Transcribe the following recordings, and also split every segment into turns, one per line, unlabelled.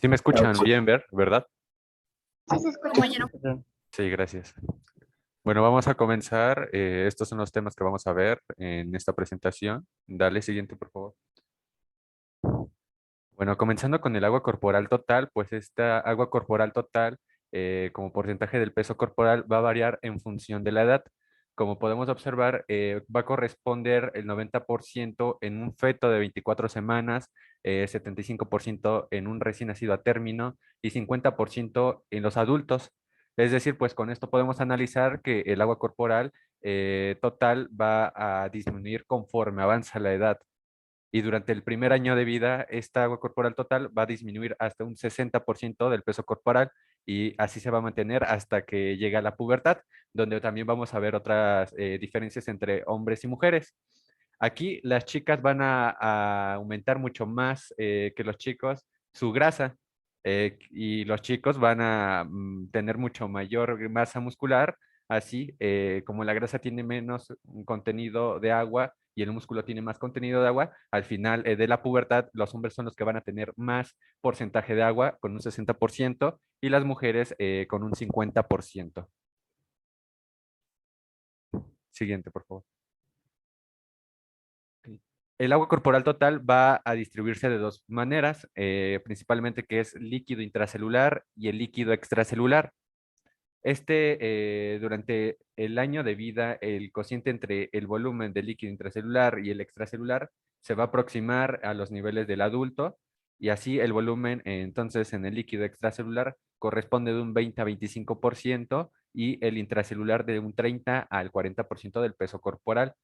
Sí me escuchan
Sí.
bien, ¿verdad?
Sí, se escucha.
Sí, gracias. Bueno, vamos a comenzar. Estos son los temas que vamos a ver en esta presentación. Dale, siguiente, por favor. Bueno, comenzando con el agua corporal total, pues esta agua corporal total, como porcentaje del peso corporal, va a variar en función de la edad. Como podemos observar, va a corresponder el 90% en un feto de 24 semanas, 75% en un recién nacido a término y 50% en los adultos. Es decir, pues con esto podemos analizar que el agua corporal total va a disminuir conforme avanza la edad. Y durante el primer año de vida, esta agua corporal total va a disminuir hasta un 60% del peso corporal y así se va a mantener hasta que llegue a la pubertad, donde también vamos a ver otras diferencias entre hombres y mujeres. Aquí las chicas van a aumentar mucho más que los chicos su grasa y los chicos van a tener mucho mayor masa muscular, así como la grasa tiene menos contenido de agua y el músculo tiene más contenido de agua, al final de la pubertad los hombres son los que van a tener más porcentaje de agua con un 60% y las mujeres con un 50%. Siguiente, por favor. El agua corporal total va a distribuirse de dos maneras, principalmente que es líquido intracelular y el líquido extracelular. Durante el año de vida, el cociente entre el volumen del líquido intracelular y el extracelular se va a aproximar a los niveles del adulto y así el volumen, entonces, en el líquido extracelular corresponde de un 20 a 25% y el intracelular de un 30 al 40% del peso corporal.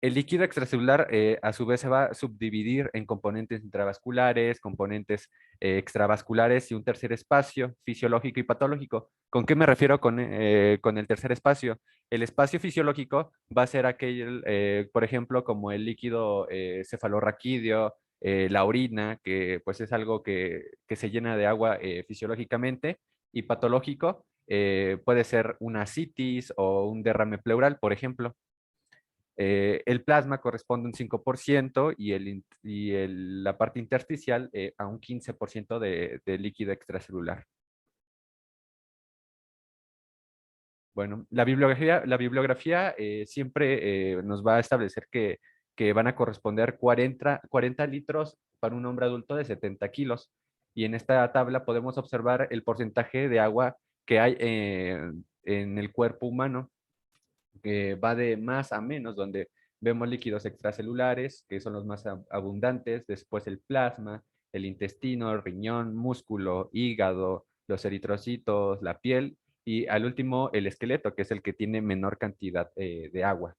El líquido extracelular, a su vez, se va a subdividir en componentes intravasculares, componentes extravasculares y un tercer espacio fisiológico y patológico. ¿Con qué me refiero con el tercer espacio? El espacio fisiológico va a ser aquel, por ejemplo, como el líquido cefalorraquídeo, la orina, que pues es algo que se llena de agua fisiológicamente, y patológico puede ser una citis o un derrame pleural, por ejemplo. El plasma corresponde a un 5% la parte intersticial a un 15% de líquido extracelular. Bueno, la bibliografía siempre nos va a establecer que van a corresponder 40 litros para un hombre adulto de 70 kilos. Y en esta tabla podemos observar el porcentaje de agua que hay en el cuerpo humano, que va de más a menos, donde vemos líquidos extracelulares, que son los más abundantes, después el plasma, el intestino, el riñón, músculo, hígado, los eritrocitos, la piel, y al último el esqueleto, que es el que tiene menor cantidad de agua.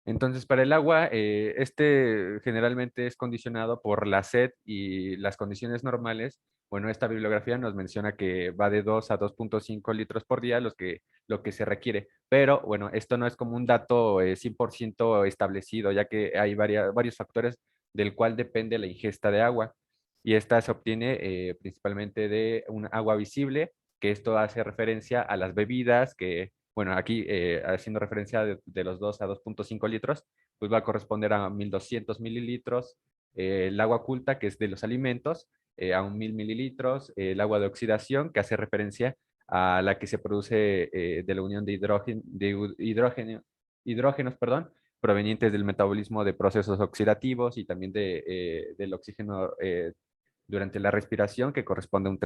Entonces, para el agua, generalmente es condicionado por la sed y las condiciones normales. Bueno, esta bibliografía nos menciona que va de 2 a 2.5 litros por día lo que se requiere. Pero, bueno, esto no es como un dato 100% establecido, ya que hay varios factores del cual depende la ingesta de agua. Y esta se obtiene principalmente de un agua visible, que esto hace referencia a las bebidas que bueno, aquí haciendo referencia de los 2 a 2.5 litros, pues va a corresponder a 1200 mililitros. El agua oculta, que es de los alimentos, a 1000 mililitros. El agua de oxidación, que hace referencia a la que se produce de la unión de hidrógenos, perdón, provenientes del metabolismo de procesos oxidativos y también del oxígeno durante la respiración, que corresponde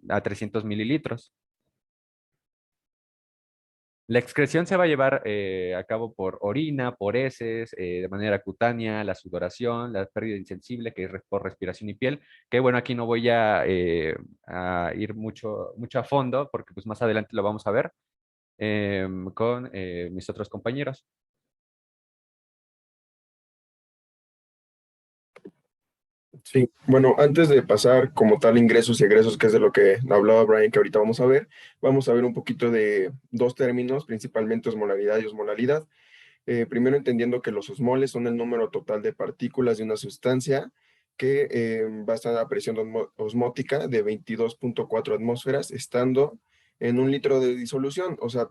a 300 mililitros. La excreción se va a llevar a cabo por orina, por heces, de manera cutánea, la sudoración, la pérdida insensible, que es por respiración y piel, que bueno, aquí no voy a ir mucho a fondo, porque pues más adelante lo vamos a ver con mis otros compañeros.
Sí, bueno, antes de pasar como tal ingresos y egresos, que es de lo que hablaba Brian, que ahorita vamos a ver un poquito de dos términos, principalmente osmolaridad y osmolalidad. Primero entendiendo que los osmoles son el número total de partículas de una sustancia que va a estar a presión osmótica de 22.4 atmósferas, estando en un litro de disolución. O sea,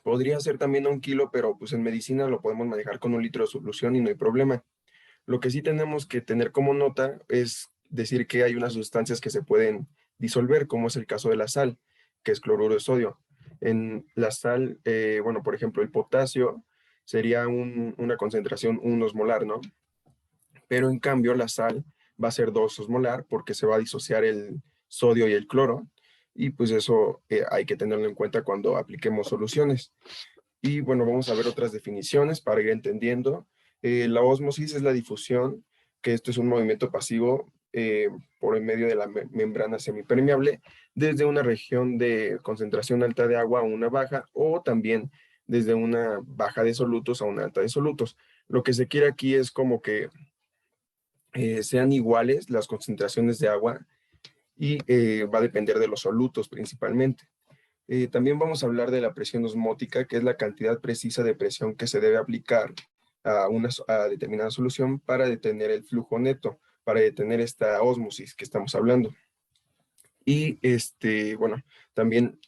podría ser también a 1 kilo, pero pues en medicina lo podemos manejar con 1 litro de solución y no hay problema. Lo que sí tenemos que tener como nota es decir que hay unas sustancias que se pueden disolver, como es el caso de la sal, que es cloruro de sodio. En la sal, bueno, por ejemplo, el potasio sería una concentración 1 osmolar, ¿no? Pero en cambio la sal va a ser 2 osmolar porque se va a disociar el sodio y el cloro, y pues eso hay que tenerlo en cuenta cuando apliquemos soluciones. Y bueno, vamos a ver otras definiciones para ir entendiendo. La ósmosis es la difusión, que esto es un movimiento pasivo por en medio de la membrana semipermeable, desde una región de concentración alta de agua a una baja, o también desde una baja de solutos a una alta de solutos. Lo que se quiere aquí es como que sean iguales las concentraciones de agua, y va a depender de los solutos principalmente. También vamos a hablar de la presión osmótica, que es la cantidad precisa de presión que se debe aplicar a determinada solución para detener el flujo neto, para detener esta ósmosis que estamos hablando. Y bueno, también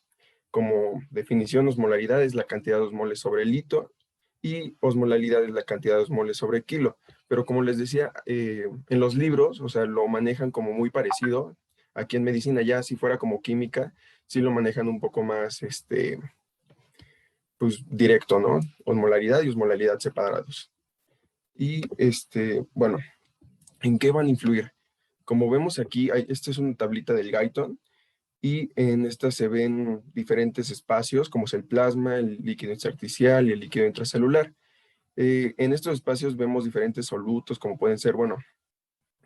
como definición, osmolaridad es la cantidad de osmoles sobre litro, y osmolaridad es la cantidad de osmoles sobre kilo. Pero como les decía, en los libros, o sea, lo manejan como muy parecido. Aquí en medicina, ya si fuera como química, sí lo manejan un poco más, pues directo, ¿no? Osmolaridad y osmolaridad separados. Y bueno, ¿en qué van a influir? Como vemos aquí, esta es una tablita del Guyton, y en esta se ven diferentes espacios, como es el plasma, el líquido intersticial y el líquido intracelular. En estos espacios vemos diferentes solutos, como pueden ser, bueno,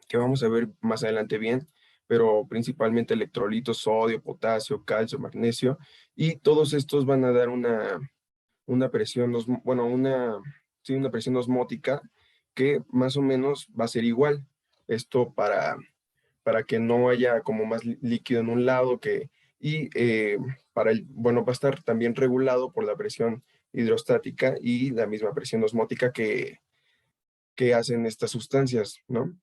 que vamos a ver más adelante bien, pero principalmente electrolitos, sodio, potasio, calcio, magnesio, y todos estos van a dar una presión, bueno, sí, una presión osmótica que más o menos va a ser igual. Esto para que no haya como más líquido en un lado, y bueno, va a estar también regulado por la presión hidrostática y la misma presión osmótica que hacen estas sustancias, ¿no?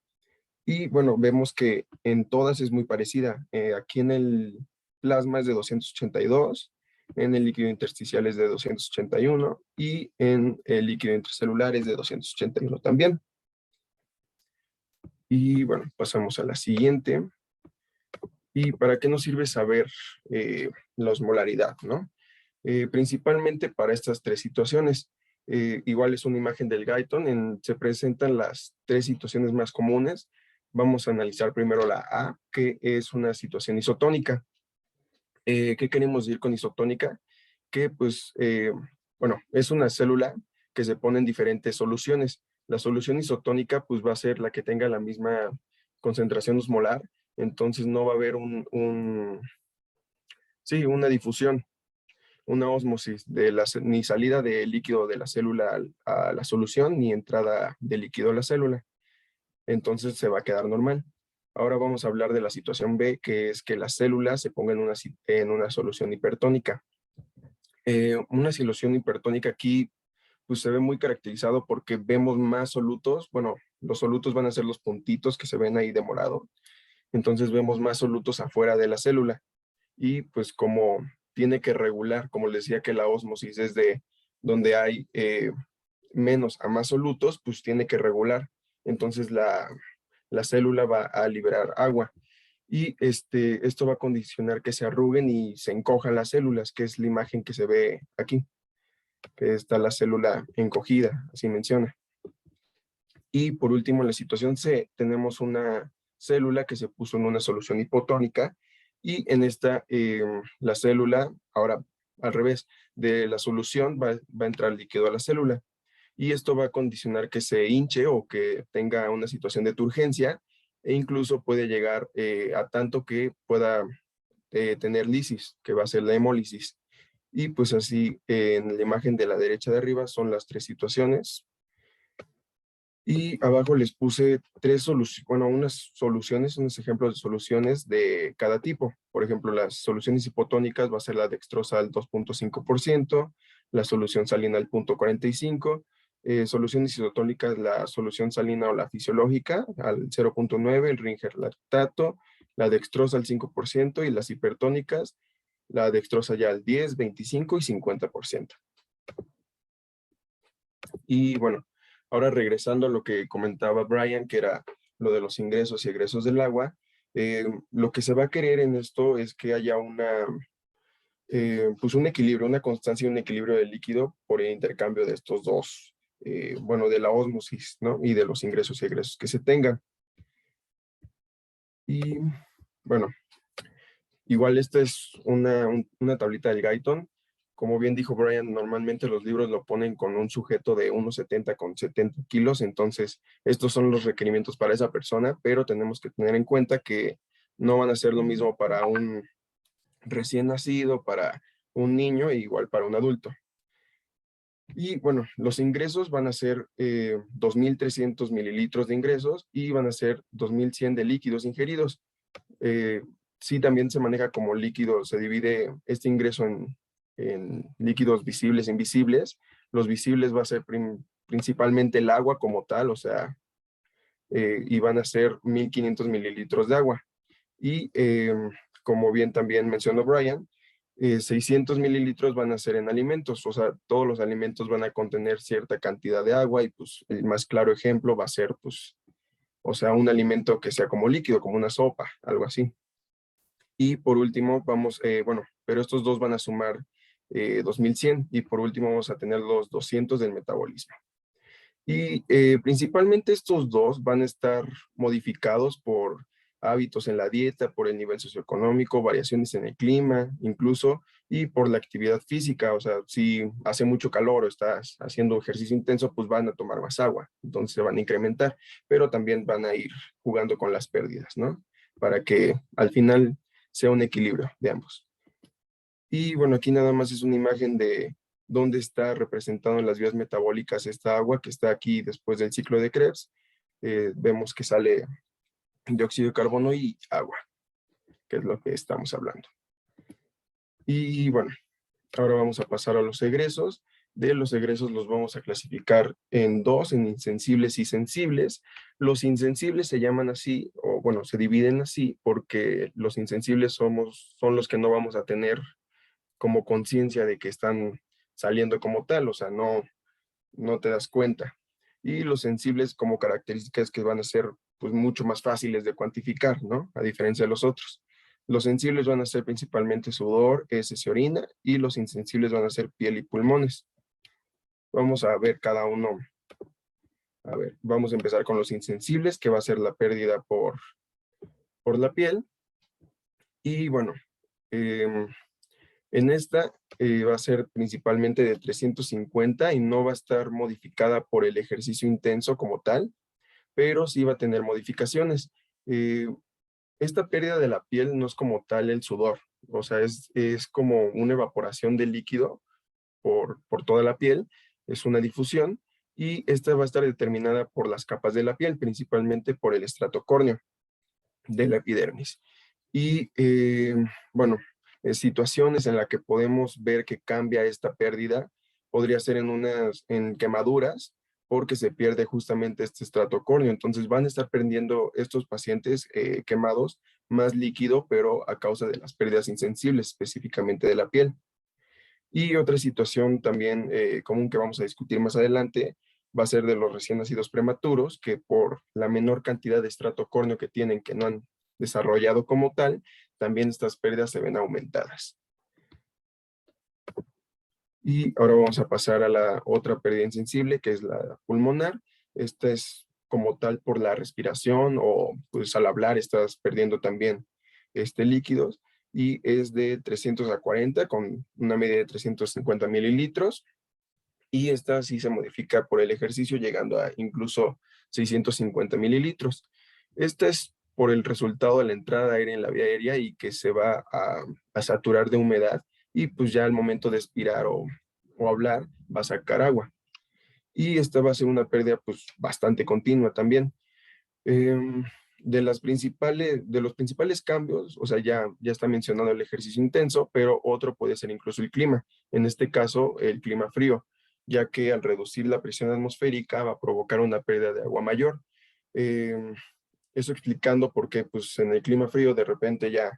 Y bueno, vemos que en todas es muy parecida. Aquí en el plasma es de 282, en el líquido intersticial es de 281, y en el líquido intracelular es de 281 también. Y bueno, pasamos a la siguiente. ¿Y para qué nos sirve saber la osmolaridad, no? Principalmente para estas tres situaciones. Igual es una imagen del Guyton, se presentan las tres situaciones más comunes. Vamos a analizar primero la A, que es una situación isotónica. ¿Qué queremos decir con isotónica? Que pues, bueno, es una célula que se pone en diferentes soluciones. La solución isotónica pues va a ser la que tenga la misma concentración osmolar, entonces no va a haber sí, una difusión, una ósmosis ni salida de líquido de la célula a la solución, ni entrada de líquido a la célula. Entonces se va a quedar normal. Ahora vamos a hablar de la situación B, que es que la célula se ponga en una solución hipertónica. Una solución hipertónica aquí pues se ve muy caracterizado porque vemos más solutos. Bueno, los solutos van a ser los puntitos que se ven ahí de morado. Entonces vemos más solutos afuera de la célula. Y pues como tiene que regular, como les decía que la ósmosis es de donde hay menos a más solutos, pues tiene que regular. Entonces la célula va a liberar agua. Y esto va a condicionar que se arruguen y se encojan las células, que es la imagen que se ve aquí, que está la célula encogida, así menciona. Y por último, en la situación C, tenemos una célula que se puso en una solución hipotónica, y en esta, la célula, ahora al revés, de la solución va a entrar líquido a la célula. Y esto va a condicionar que se hinche o que tenga una situación de turgencia, e incluso puede llegar a tanto que pueda tener lisis, que va a ser la hemólisis. Y pues así, en la imagen de la derecha de arriba son las tres situaciones. Y abajo les puse unas soluciones, unos ejemplos de soluciones de cada tipo. Por ejemplo, las soluciones hipotónicas va a ser la dextrosa al 2.5%, la solución salina al 0.45%, soluciones isotónicas, la solución salina o la fisiológica al 0.9%, el Ringer lactato, la dextrosa al 5%, y las hipertónicas, la dextrosa ya al 10%, 25% y 50%. Y bueno, Ahora regresando a lo que comentaba Brian, que era lo de los ingresos y egresos del agua, lo que se va a querer en esto es que haya pues un equilibrio, una constancia y un equilibrio del líquido por el intercambio de estos dos, bueno, de la ósmosis, ¿no? Y de los ingresos y egresos que se tengan. Y bueno, igual esta es una tablita del Guyton. Como bien dijo Brian, normalmente los libros lo ponen con un sujeto de 1,70 con 70 kilos, entonces estos son los requerimientos para esa persona, pero tenemos que tener en cuenta que no van a ser lo mismo para un recién nacido, para un niño e igual para un adulto. Y bueno, los ingresos van a ser 2.300 mililitros de ingresos y van a ser 2.100 de líquidos ingeridos. Sí, también se maneja como líquido, se divide este ingreso en líquidos visibles e invisibles. Los visibles va a ser principalmente el agua como tal, o sea, y van a ser 1.500 mililitros de agua. Y como bien también mencionó Brian, 600 mililitros van a ser en alimentos, o sea, todos los alimentos van a contener cierta cantidad de agua y pues el más claro ejemplo va a ser pues, o sea, un alimento que sea como líquido, como una sopa, algo así. Y por último, vamos, bueno, pero estos dos van a sumar 2.100 y por último vamos a tener los 200 del metabolismo. Y principalmente estos dos van a estar modificados por hábitos en la dieta, por el nivel socioeconómico, variaciones en el clima, incluso, y por la actividad física. O sea, si hace mucho calor o estás haciendo ejercicio intenso, pues van a tomar más agua, entonces se van a incrementar, pero también van a ir jugando con las pérdidas, ¿no? Para que al final sea un equilibrio de ambos. Y bueno, aquí nada más es una imagen de dónde está representado en las vías metabólicas esta agua que está aquí después del ciclo de Krebs. Vemos que sale dióxido de carbono y agua, que es lo que estamos hablando. Y bueno, ahora vamos a pasar a los egresos. De los egresos los vamos a clasificar en dos, en insensibles y sensibles. Los insensibles se llaman así, o bueno, se dividen así porque los insensibles son los que no vamos a tener como conciencia de que están saliendo como tal, o sea, no te das cuenta. Y los sensibles como características que van a ser pues mucho más fáciles de cuantificar, ¿no? A diferencia de los otros. Los sensibles van a ser principalmente sudor, heces y orina, y los insensibles van a ser piel y pulmones. Vamos a ver cada uno. A ver, vamos a empezar con los insensibles, que va a ser la pérdida por la piel. Y bueno, en esta va a ser principalmente de 350 y no va a estar modificada por el ejercicio intenso como tal, pero sí va a tener modificaciones. Esta pérdida de la piel no es como tal el sudor, o sea, es como una evaporación de líquido por toda la piel, es una difusión y esta va a estar determinada por las capas de la piel, principalmente por el estrato córneo de la epidermis. Y bueno, situaciones en las que podemos ver que cambia esta pérdida podría ser en quemaduras, porque se pierde justamente este estrato córneo. Entonces van a estar perdiendo estos pacientes quemados más líquido, pero a causa de las pérdidas insensibles, específicamente de la piel. Y otra situación también común que vamos a discutir más adelante va a ser de los recién nacidos prematuros, que por la menor cantidad de estrato córneo que tienen, que no han desarrollado como tal, también estas pérdidas se ven aumentadas. Y ahora vamos a pasar a la otra pérdida insensible, que es la pulmonar. Esta es como tal por la respiración o pues al hablar estás perdiendo también líquidos y es de 300 a 40 con una media de 350 mililitros y esta sí se modifica por el ejercicio llegando a incluso 650 mililitros. Esta es por el resultado de la entrada de aire en la vía aérea y que se va a saturar de humedad y pues ya al momento de expirar o hablar va a sacar agua. Y esta va a ser una pérdida pues bastante continua también. De los principales cambios, o sea, ya está mencionado el ejercicio intenso, pero otro puede ser incluso el clima. En este caso, el clima frío, ya que al reducir la presión atmosférica va a provocar una pérdida de agua mayor. Em, Eso explicando por qué, pues en el clima frío, de repente ya,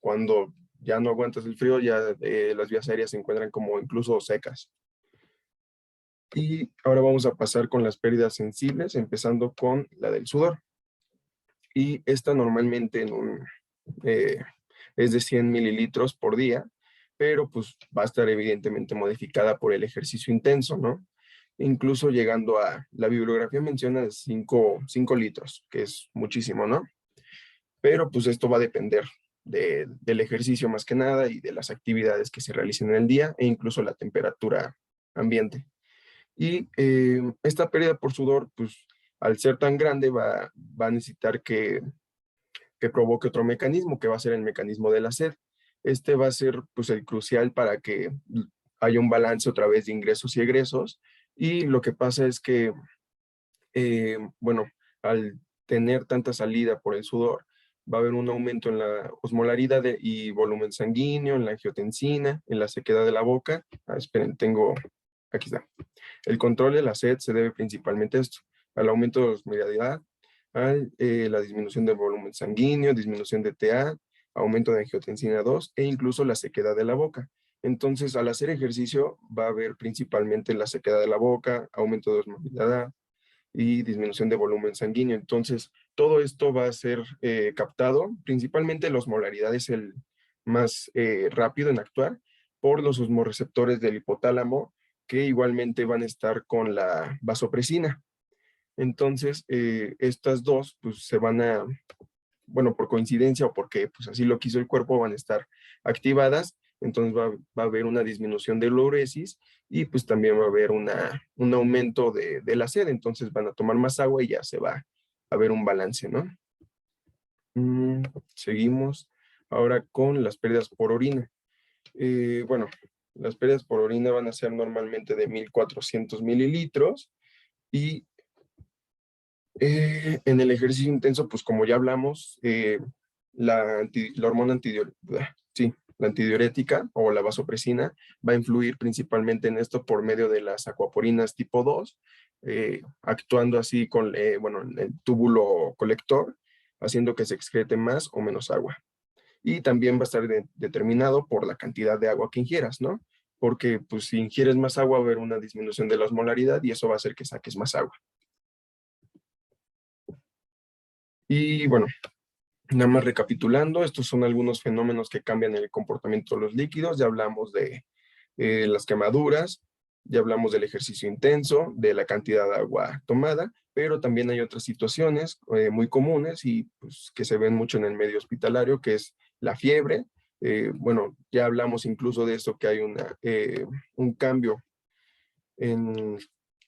cuando ya no aguantas el frío, ya las vías aéreas se encuentran como incluso secas. Y ahora vamos a pasar con las pérdidas sensibles, empezando con la del sudor. Y esta normalmente eh, es de 100 mililitros por día, pero pues va a estar evidentemente modificada por el ejercicio intenso, ¿no? Incluso llegando a, la bibliografía menciona 5 litros, que es muchísimo, ¿no? Pero pues esto va a depender del ejercicio más que nada y de las actividades que se realicen en el día e incluso la temperatura ambiente. Y esta pérdida por sudor, pues al ser tan grande va a necesitar que provoque otro mecanismo, que va a ser el mecanismo de la sed. Este va a ser pues el crucial para que haya un balance otra vez de ingresos y egresos. Y lo que pasa es que, bueno, al tener tanta salida por el sudor, va a haber un aumento en la osmolaridad y volumen sanguíneo, en la angiotensina, en la sequedad de la boca. Esperen, aquí está. El control de la sed se debe principalmente a esto, al aumento de la osmolaridad, a la disminución del volumen sanguíneo, disminución de TA, aumento de angiotensina 2 e incluso la sequedad de la boca. Entonces, al hacer ejercicio va a haber principalmente la sequedad de la boca, aumento de osmolaridad y disminución de volumen sanguíneo. Entonces, todo esto va a ser captado, principalmente la osmolaridad es el más rápido en actuar por los osmoreceptores del hipotálamo, que igualmente van a estar con la vasopresina. Entonces, estas dos, pues se van a, bueno, por coincidencia o porque pues así lo quiso el cuerpo, van a estar activadas. Entonces va a haber una disminución de la uresis y pues también va a haber un aumento de la sed. Entonces van a tomar más agua y ya se va a ver un balance, ¿no? Seguimos ahora con las pérdidas por orina. Bueno, las pérdidas por orina van a ser normalmente de 1400 mililitros y en el ejercicio intenso, pues como ya hablamos, la hormona la antidiurética o la vasopresina va a influir principalmente en esto por medio de las acuaporinas tipo 2, actuando así con, bueno, en el túbulo colector, haciendo que se excrete más o menos agua. Y también va a estar determinado por la cantidad de agua que ingieras, ¿no? Porque pues si ingieres más agua va a haber una disminución de la osmolaridad y eso va a hacer que saques más agua. Y bueno, nada más recapitulando, estos son algunos fenómenos que cambian el comportamiento de los líquidos. Ya hablamos de las quemaduras, ya hablamos del ejercicio intenso, de la cantidad de agua tomada, pero también hay otras situaciones muy comunes y pues, que se ven mucho en el medio hospitalario, que es la fiebre. Bueno, ya hablamos incluso de esto, que hay un cambio en,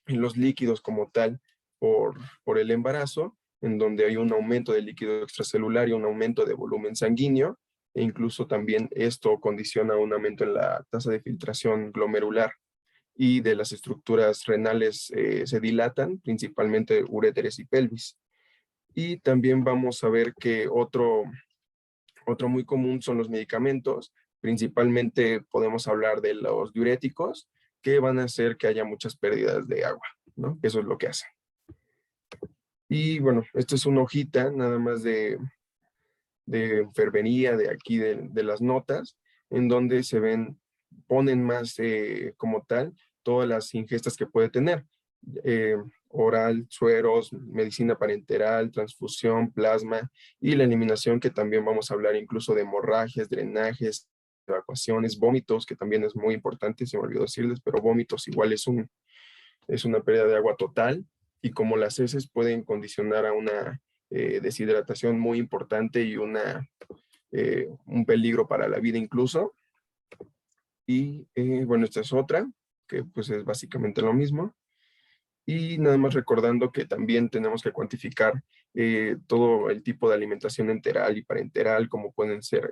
en los líquidos como tal por el embarazo, en donde hay un aumento del líquido extracelular y un aumento de volumen sanguíneo, e incluso también esto condiciona un aumento en la tasa de filtración glomerular y de las estructuras renales se dilatan, principalmente uréteres y pelvis. Y también vamos a ver que otro muy común son los medicamentos, principalmente podemos hablar de los diuréticos, que van a hacer que haya muchas pérdidas de agua, ¿no? Eso es lo que hacen. Y bueno, esto es una hojita nada más de enfermería, de aquí de las notas, en donde ponen más como tal todas las ingestas que puede tener. Oral, sueros, medicina parenteral, transfusión, plasma y la eliminación, que también vamos a hablar incluso de hemorragias, drenajes, evacuaciones, vómitos, que también es muy importante, se me olvidó decirles, pero vómitos igual es una pérdida de agua total y como las heces pueden condicionar a una deshidratación muy importante y un peligro para la vida incluso. Y bueno, esta es otra, que pues es básicamente lo mismo. Y nada más recordando que también tenemos que cuantificar todo el tipo de alimentación enteral y parenteral, como pueden ser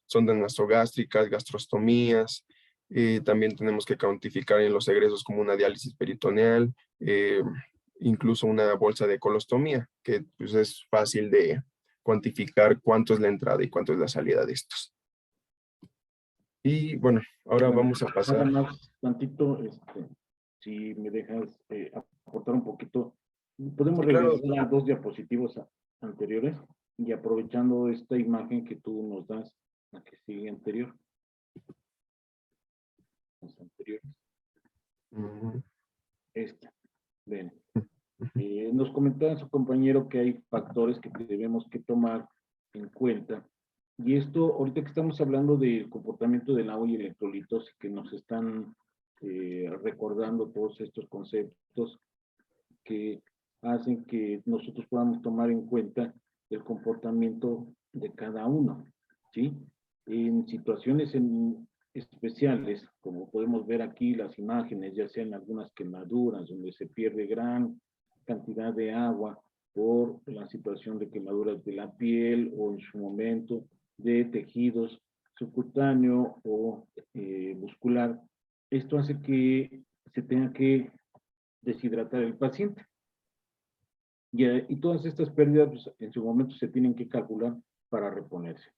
sondas nasogástricas, gastrostomías. También tenemos que cuantificar en los egresos como una diálisis peritoneal, incluso una bolsa de colostomía, que pues, es fácil de cuantificar cuánto es la entrada y cuánto es la salida de estos. Y bueno, ahora
Bueno,
vamos a pasar.
nada más tantito, si me dejas aportar un poquito, podemos
Claro.
regresar a 2 diapositivas anteriores y aprovechando esta imagen que tú nos das, la que sigue anterior. Las anteriores. Esta, ven. Nos comentaba su compañero que hay factores que debemos que tomar en cuenta. Y esto, ahorita que estamos hablando del comportamiento del agua y electrolitos, que nos están recordando todos estos conceptos que hacen que nosotros podamos tomar en cuenta el comportamiento de cada uno, ¿sí? En situaciones especiales, como podemos ver aquí las imágenes, ya sean algunas quemaduras, donde se pierde gran cantidad de agua por la situación de quemaduras de la piel o en su momento de tejidos subcutáneo o muscular. Esto hace que se tenga que deshidratar el paciente. Y todas estas pérdidas pues, en su momento se tienen que calcular para reponerse.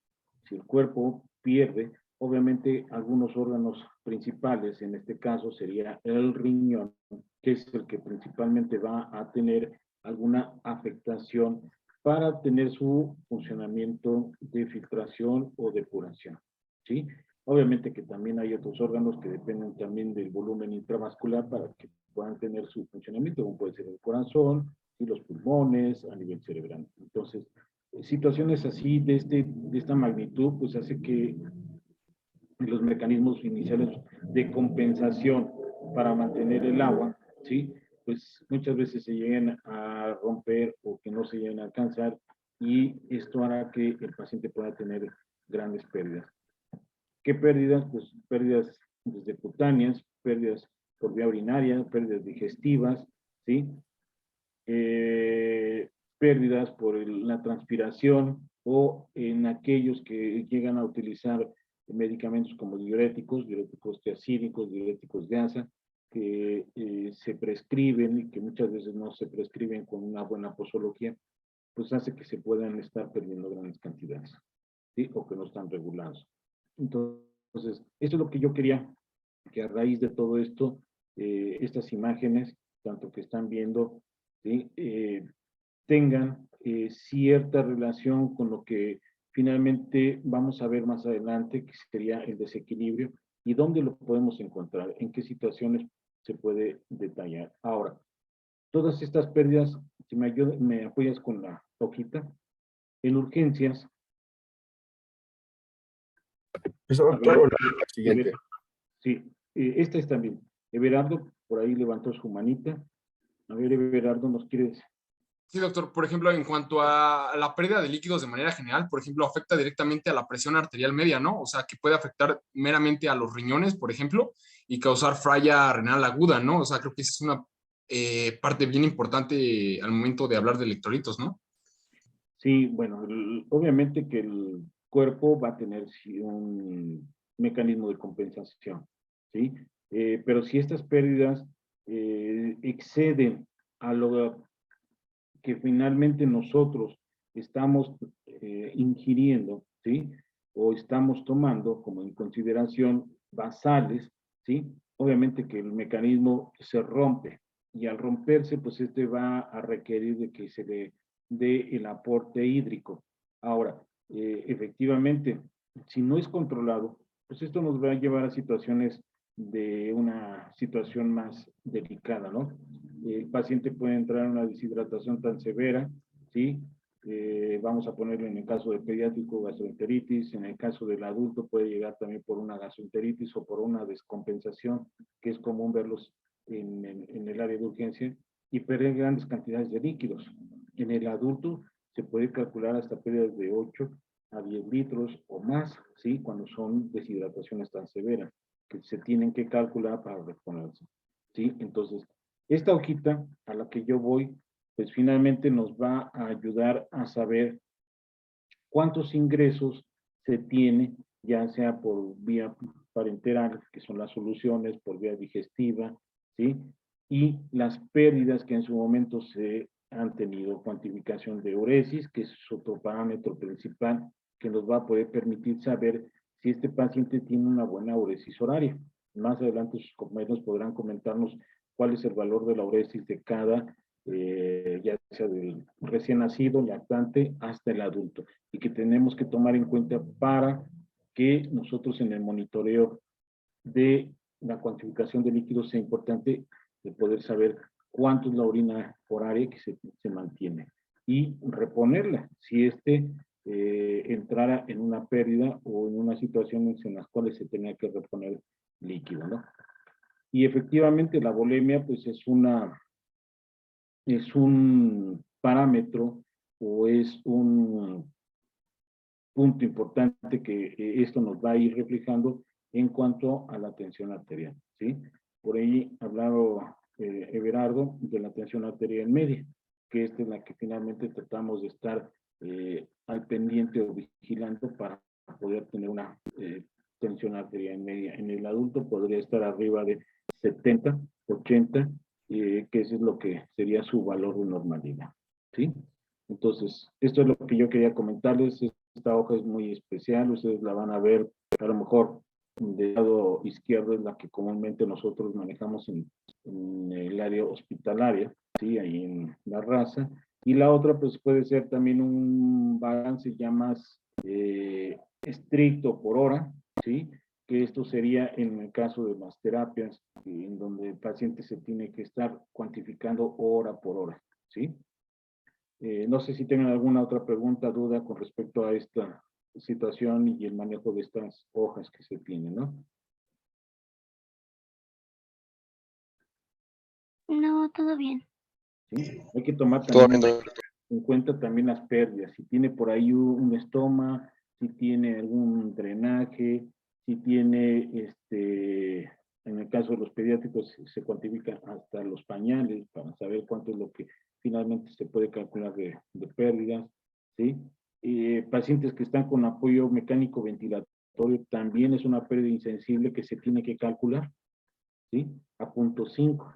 Si el cuerpo pierde, obviamente algunos órganos principales, en este caso sería el riñón, que es el que principalmente va a tener alguna afectación para tener su funcionamiento de filtración o depuración, ¿sí? Obviamente que también hay otros órganos que dependen también del volumen intravascular para que puedan tener su funcionamiento, como puede ser el corazón, y los pulmones a nivel cerebral. Entonces, situaciones así de esta magnitud, pues hace que los mecanismos iniciales de compensación para mantener el agua, ¿sí? Pues muchas veces se lleguen a romper o que no se lleguen a alcanzar y esto hará que el paciente pueda tener grandes pérdidas. ¿Qué pérdidas? Pues pérdidas desde cutáneas, pérdidas por vía urinaria, pérdidas digestivas, ¿sí? Pérdidas por la transpiración o en aquellos que llegan a utilizar medicamentos como diuréticos tiacídicos, diuréticos de asa, que se prescriben y que muchas veces no se prescriben con una buena posología, pues hace que se puedan estar perdiendo grandes cantidades, ¿sí? O que no están regulados. Entonces, esto es lo que yo quería, que a raíz de todo esto, estas imágenes, tanto que están viendo, ¿sí? Tengan cierta relación con lo que finalmente vamos a ver más adelante, que sería el desequilibrio, y dónde lo podemos encontrar, en qué situaciones se puede detallar. Ahora, todas estas pérdidas, si me apoyas con la hojita, en urgencias.
¿Eso, doctor, o la siguiente?
Sí, esta es también. Everardo, por ahí levantó su manita. A ver, Everardo, ¿nos quieres?
Sí, doctor. Por ejemplo, en cuanto a la pérdida de líquidos de manera general, por ejemplo, afecta directamente a la presión arterial media, ¿no? O sea, que puede afectar meramente a los riñones, por ejemplo, y causar falla renal aguda, ¿no? O sea, creo que esa es una parte bien importante al momento de hablar de electrolitos, ¿no?
Sí, bueno, obviamente que el cuerpo va a tener un mecanismo de compensación, ¿sí? Pero si estas pérdidas exceden a lo que finalmente nosotros estamos ingiriendo, ¿sí? O estamos tomando como en consideración basales, ¿sí? Obviamente que el mecanismo se rompe y al romperse, pues este va a requerir de que se le dé el aporte hídrico. Ahora, efectivamente, si no es controlado, pues esto nos va a llevar a situaciones de una situación más delicada, ¿no? El paciente puede entrar en una deshidratación tan severa, ¿sí? Vamos a ponerlo en el caso del pediátrico, gastroenteritis, en el caso del adulto puede llegar también por una gastroenteritis o por una descompensación, que es común verlos en el área de urgencia, y perder grandes cantidades de líquidos. En el adulto se puede calcular hasta pérdidas de 8 a 10 litros o más, ¿sí? Cuando son deshidrataciones tan severas, que se tienen que calcular para reponerse, ¿sí? Entonces, esta hojita a la que yo voy, pues finalmente nos va a ayudar a saber cuántos ingresos se tiene, ya sea por vía parenteral, que son las soluciones, por vía digestiva, ¿sí? Y las pérdidas que en su momento se han tenido, cuantificación de uresis, que es otro parámetro principal que nos va a poder permitir saber si este paciente tiene una buena uresis horaria. Más adelante sus compañeros podrán comentarnos cuál es el valor de la uresis de cada, ya sea del recién nacido, lactante, hasta el adulto, y que tenemos que tomar en cuenta para que nosotros en el monitoreo de la cuantificación de líquidos sea importante de poder saber cuánto es la orina horaria que se mantiene y reponerla si entrara en una pérdida o en una situación en las cuales se tenía que reponer líquido, ¿no? Y efectivamente la volemia pues es un parámetro o es un punto importante que esto nos va a ir reflejando en cuanto a la tensión arterial, ¿sí? Por ahí hablaba Everardo de la tensión arterial media, que esta es la que finalmente tratamos de estar al pendiente o vigilando para poder tener una tensión arterial media. En el adulto podría estar arriba de 70, 80, que eso es lo que sería su valor de normalidad, ¿sí? Entonces, esto es lo que yo quería comentarles. Esta hoja es muy especial, ustedes la van a ver, a lo mejor del lado izquierdo es la que comúnmente nosotros manejamos en el área hospitalaria, ¿sí? Ahí en la raza. Y la otra, pues puede ser también un balance ya más estricto por hora, ¿sí? Que esto sería en el caso de las terapias, en donde el paciente se tiene que estar cuantificando hora por hora, ¿sí? No sé si tienen alguna otra pregunta, duda con respecto a esta situación y el manejo de estas hojas que se tienen, ¿no?
No, todo bien.
¿Sí? Hay que tomar
Todo
también
bien.
en cuenta también las pérdidas. Si tiene por ahí un estoma, si tiene algún drenaje, si tiene, en el caso de los pediátricos, se cuantifica hasta los pañales para saber cuánto es lo que finalmente se puede calcular de pérdidas, ¿sí? Pacientes que están con apoyo mecánico ventilatorio también es una pérdida insensible que se tiene que calcular, ¿sí? A punto 5.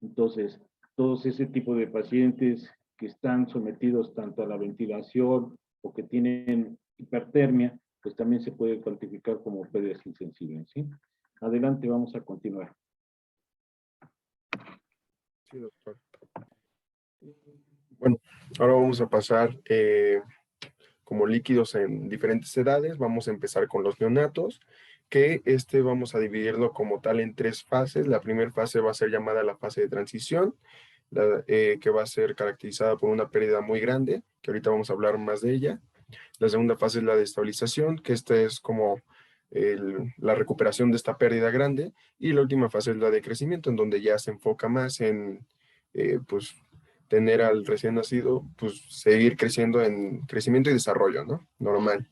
Entonces, todos ese tipo de pacientes que están sometidos tanto a la ventilación o que tienen hipertermia, pues también se puede cuantificar como pérdidas insensibles, ¿sí? Adelante, vamos a continuar.
Sí, doctor. Bueno, ahora vamos a pasar como líquidos en diferentes edades. Vamos a empezar con los neonatos, que vamos a dividirlo como tal en 3 fases. La primera fase va a ser llamada la fase de transición, que va a ser caracterizada por una pérdida muy grande, que ahorita vamos a hablar más de ella. La segunda fase es la de estabilización, que esta es como la recuperación de esta pérdida grande. Y la última fase es la de crecimiento, en donde ya se enfoca más en, pues, tener al recién nacido, pues, seguir creciendo en crecimiento y desarrollo, ¿no? Normal.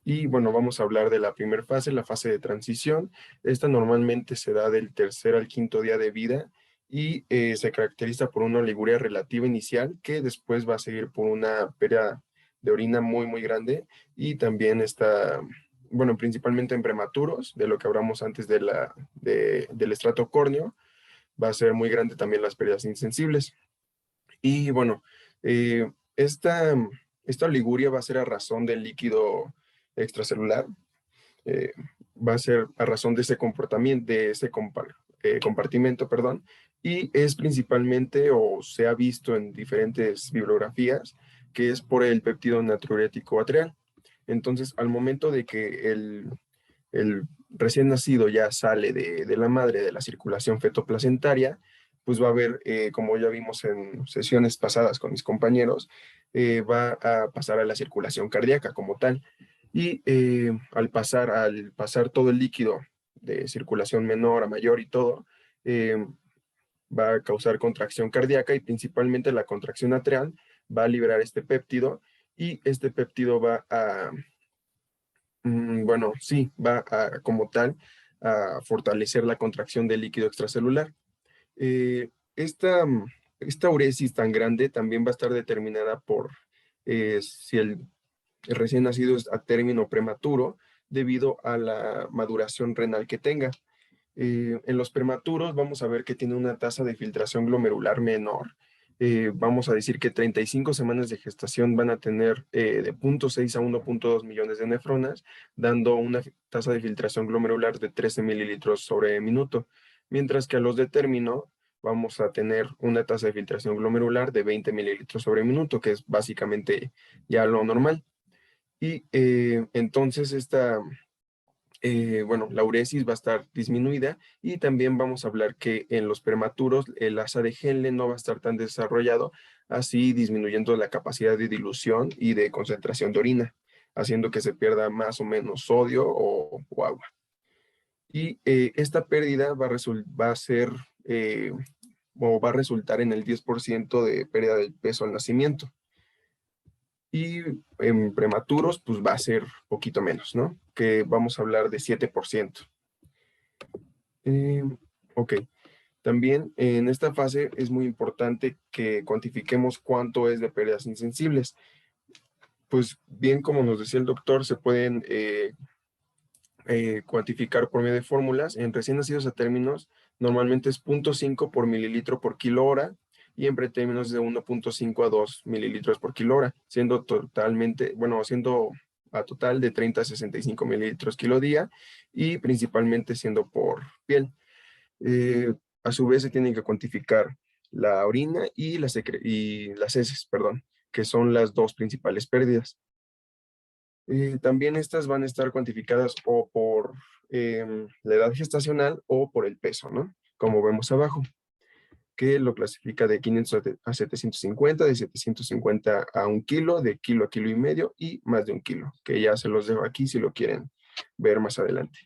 Y bueno, vamos a hablar de la primera fase, la fase de transición. Esta normalmente se da del 3er al 5.º día de vida y se caracteriza por una oliguria relativa inicial que después va a seguir por una pérdida de orina muy, muy grande y también está, bueno, principalmente en prematuros, de lo que hablamos antes del estrato córneo, va a ser muy grande también las pérdidas insensibles. Y bueno, esta oliguria va a ser a razón del líquido extracelular, va a ser a razón de ese comportamiento, de ese compartimento, perdón, y es principalmente, o se ha visto en diferentes bibliografías, que es por el péptido natriurético atrial. Entonces, al momento de que el recién nacido ya sale de la madre, de la circulación fetoplacentaria, pues va a haber, como ya vimos en sesiones pasadas con mis compañeros, va a pasar a la circulación cardíaca como tal. Y al pasar todo el líquido de circulación menor a mayor y todo, va a causar contracción cardíaca y principalmente la contracción atrial va a liberar este péptido y este péptido va a, bueno, sí, va a, como tal, a fortalecer la contracción del líquido extracelular. Esta uresis tan grande también va a estar determinada por si el recién nacido es a término prematuro debido a la maduración renal que tenga. En los prematuros vamos a ver que tiene una tasa de filtración glomerular menor. Vamos a decir que 35 semanas de gestación van a tener de 0.6 a 1.2 millones de nefronas, dando una tasa de filtración glomerular de 13 mililitros sobre minuto, mientras que a los de término vamos a tener una tasa de filtración glomerular de 20 mililitros sobre minuto, que es básicamente ya lo normal. Y entonces bueno, la uresis va a estar disminuida y también vamos a hablar que en los prematuros el asa de Henle no va a estar tan desarrollado, así disminuyendo la capacidad de dilución y de concentración de orina, haciendo que se pierda más o menos sodio o agua. Y esta pérdida va a ser o va a resultar en el 10% de pérdida del peso al nacimiento. Y en prematuros, pues va a ser poquito menos, ¿no? Que vamos a hablar de 7%. Ok. También en esta fase es muy importante que cuantifiquemos cuánto es de pérdidas insensibles. Pues bien, como nos decía el doctor, se pueden cuantificar por medio de fórmulas. En recién nacidos a términos, normalmente es 0.5 por mililitro por kilo hora, y en pretérminos de 1.5 a 2 mililitros por kilo hora, siendo a total de 30 a 65 mililitros kilo día, y principalmente siendo por piel. A su vez se tienen que cuantificar la orina y las heces, perdón, que son las dos principales pérdidas. También estas van a estar cuantificadas o por la edad gestacional o por el peso, ¿no? Como vemos abajo, que lo clasifica de 500 a 750, de 750 a 1 kilo, de kilo a kilo y medio y más de 1 kilo, que ya se los dejo aquí si lo quieren ver más adelante.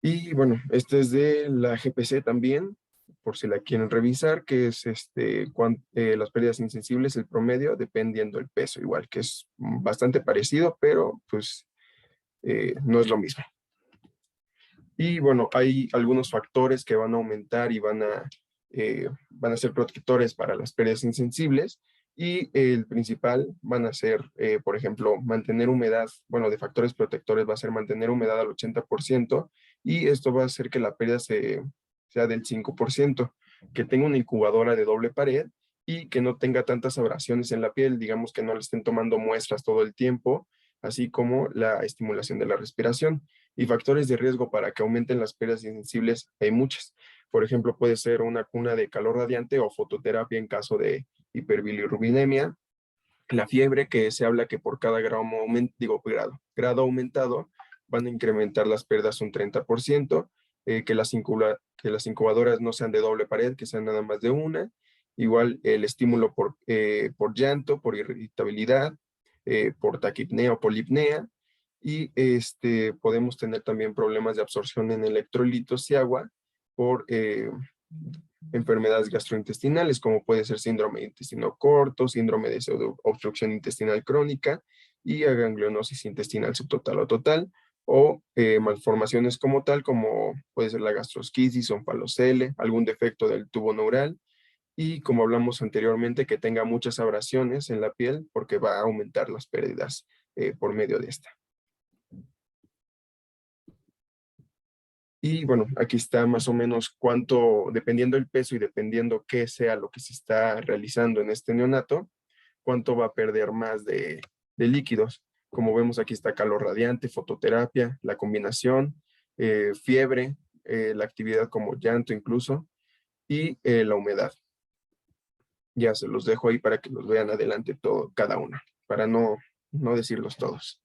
Y bueno, este es de la GPC también, por si la quieren revisar, que es las pérdidas insensibles, el promedio, dependiendo del peso, igual que es bastante parecido, pero pues no es lo mismo. Y bueno, hay algunos factores que van a aumentar y van a ser protectores para las pérdidas insensibles, y el principal van a ser, por ejemplo, mantener humedad. Bueno, de factores protectores va a ser mantener humedad al 80%, y esto va a hacer que la pérdida sea del 5%, que tenga una incubadora de doble pared y que no tenga tantas abrasiones en la piel, digamos que no le estén tomando muestras todo el tiempo, así como la estimulación de la respiración. Y factores de riesgo para que aumenten las pérdidas insensibles hay muchas. Por ejemplo, puede ser una cuna de calor radiante o fototerapia en caso de hiperbilirrubinemia. La fiebre, que se habla que por cada grado aumentado van a incrementar las pérdidas un 30%, que las incubadoras no sean de doble pared, que sean nada más de una. Igual el estímulo por llanto, por irritabilidad, por taquipnea o polipnea, y podemos tener también problemas de absorción en electrolitos y agua por enfermedades gastrointestinales, como puede ser síndrome de intestino corto, síndrome de obstrucción intestinal crónica y aganglionosis intestinal subtotal o total, o malformaciones como tal, como puede ser la gastrosquisis, onfalocele, algún defecto del tubo neural, y como hablamos anteriormente, que tenga muchas abrasiones en la piel, porque va a aumentar las pérdidas por medio de esta. Y bueno, aquí está más o menos cuánto, dependiendo del peso y dependiendo qué sea lo que se está realizando en este neonato, cuánto va a perder más de líquidos. Como vemos, aquí está calor radiante, fototerapia, la combinación, fiebre, la actividad como llanto incluso, y la humedad. Ya se los dejo ahí para que los vean adelante cada uno, para no decirlos todos.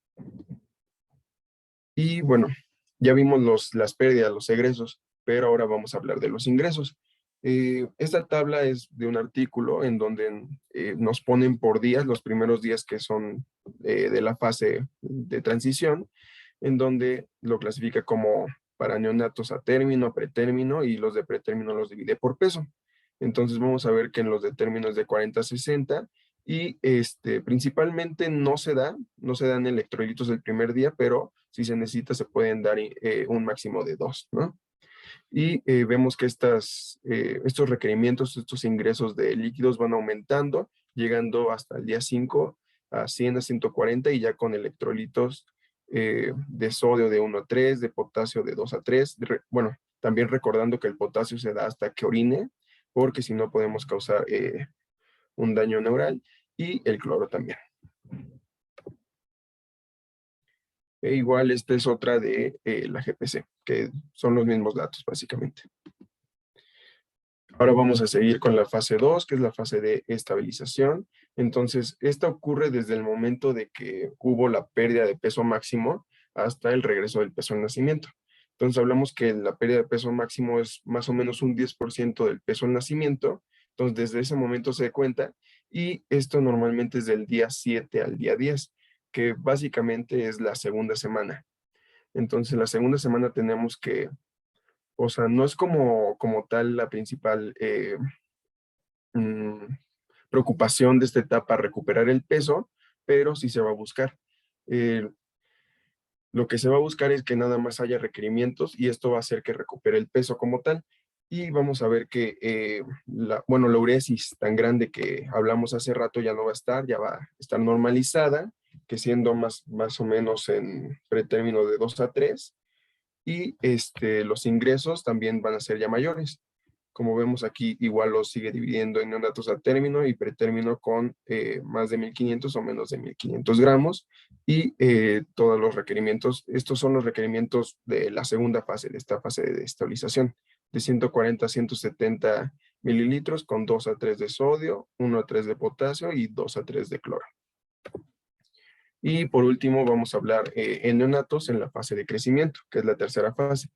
Y bueno, ya vimos las pérdidas, los egresos, pero ahora vamos a hablar de los ingresos. Esta tabla es de un artículo en donde nos ponen por días, los primeros días que son de la fase de transición, en donde lo clasifica como para neonatos a término, pretérmino, y los de pretérmino los divide por peso. Entonces vamos a ver que en los de términos de 40 a 60, y principalmente no se dan electrolitos el primer día, pero si se necesita se pueden dar un máximo de 2, ¿no? Y vemos que estos requerimientos, estos ingresos de líquidos van aumentando, llegando hasta el día 5 a 100 a 140, y ya con electrolitos de sodio de 1 a 3, de potasio de 2 a 3. Bueno, también recordando que el potasio se da hasta que orine, porque si no podemos causar un daño neural, y el cloro también. Igual esta es otra de la GPC, que son los mismos datos básicamente. Ahora vamos a seguir con la fase 2, que es la fase de estabilización. Entonces, esta ocurre desde el momento de que hubo la pérdida de peso máximo hasta el regreso del peso al nacimiento. Entonces hablamos que la pérdida de peso máximo es más o menos un 10% del peso al nacimiento. Entonces desde ese momento se cuenta, y esto normalmente es del día 7 al día 10, que básicamente es la segunda semana. Entonces la segunda semana tenemos que, o sea, no es como tal la principal mm, preocupación de esta etapa recuperar el peso, pero sí se va a buscar. Eh, lo que se va a buscar es que nada más haya requerimientos, y esto va a hacer que recupere el peso como tal. Y vamos a ver que, bueno, la uresis tan grande que hablamos hace rato ya no va a estar, ya va a estar normalizada, que siendo más o menos en pretérmino de 2 a 3, y los ingresos también van a ser ya mayores. Como vemos aquí, igual lo sigue dividiendo en neonatos a término y pretérmino con más de 1500 o menos de 1500 gramos, y todos los requerimientos. Estos son los requerimientos de la segunda fase, de esta fase de estabilización, de 140 a 170 mililitros con 2 a 3 de sodio, 1 a 3 de potasio y 2 a 3 de cloro. Y por último vamos a hablar en neonatos en la fase de crecimiento, que es la tercera fase.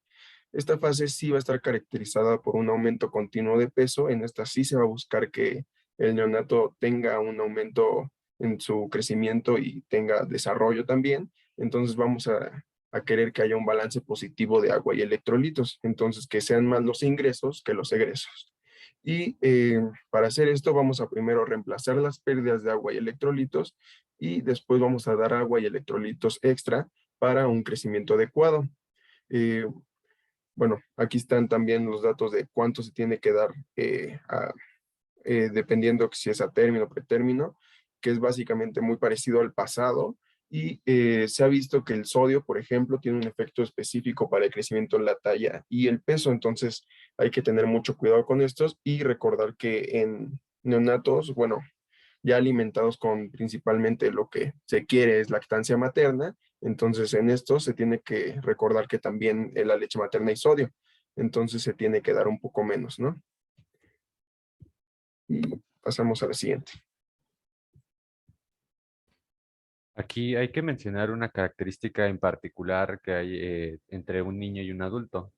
Esta fase sí va a estar caracterizada por un aumento continuo de peso. En esta sí se va a buscar que el neonato tenga un aumento en su crecimiento y tenga desarrollo también. Entonces vamos a querer que haya un balance positivo de agua y electrolitos. Entonces que sean más los ingresos que los egresos. Y para hacer esto vamos a primero reemplazar las pérdidas de agua y electrolitos, y después vamos a dar agua y electrolitos extra para un crecimiento adecuado. Eh, bueno, aquí están también los datos de cuánto se tiene que dar dependiendo si es a término o pretérmino, que es básicamente muy parecido al pasado. Y se ha visto que el sodio, por ejemplo, tiene un efecto específico para el crecimiento en la talla y el peso. Entonces hay que tener mucho cuidado con estos y recordar que en neonatos, bueno, ya alimentados con principalmente lo que se quiere es lactancia materna. Entonces en esto se tiene que recordar que también en la leche materna hay sodio. Entonces se tiene que dar un poco menos, ¿no? Y pasamos a la siguiente.
Aquí hay que mencionar una característica en particular que hay entre un niño y un adulto.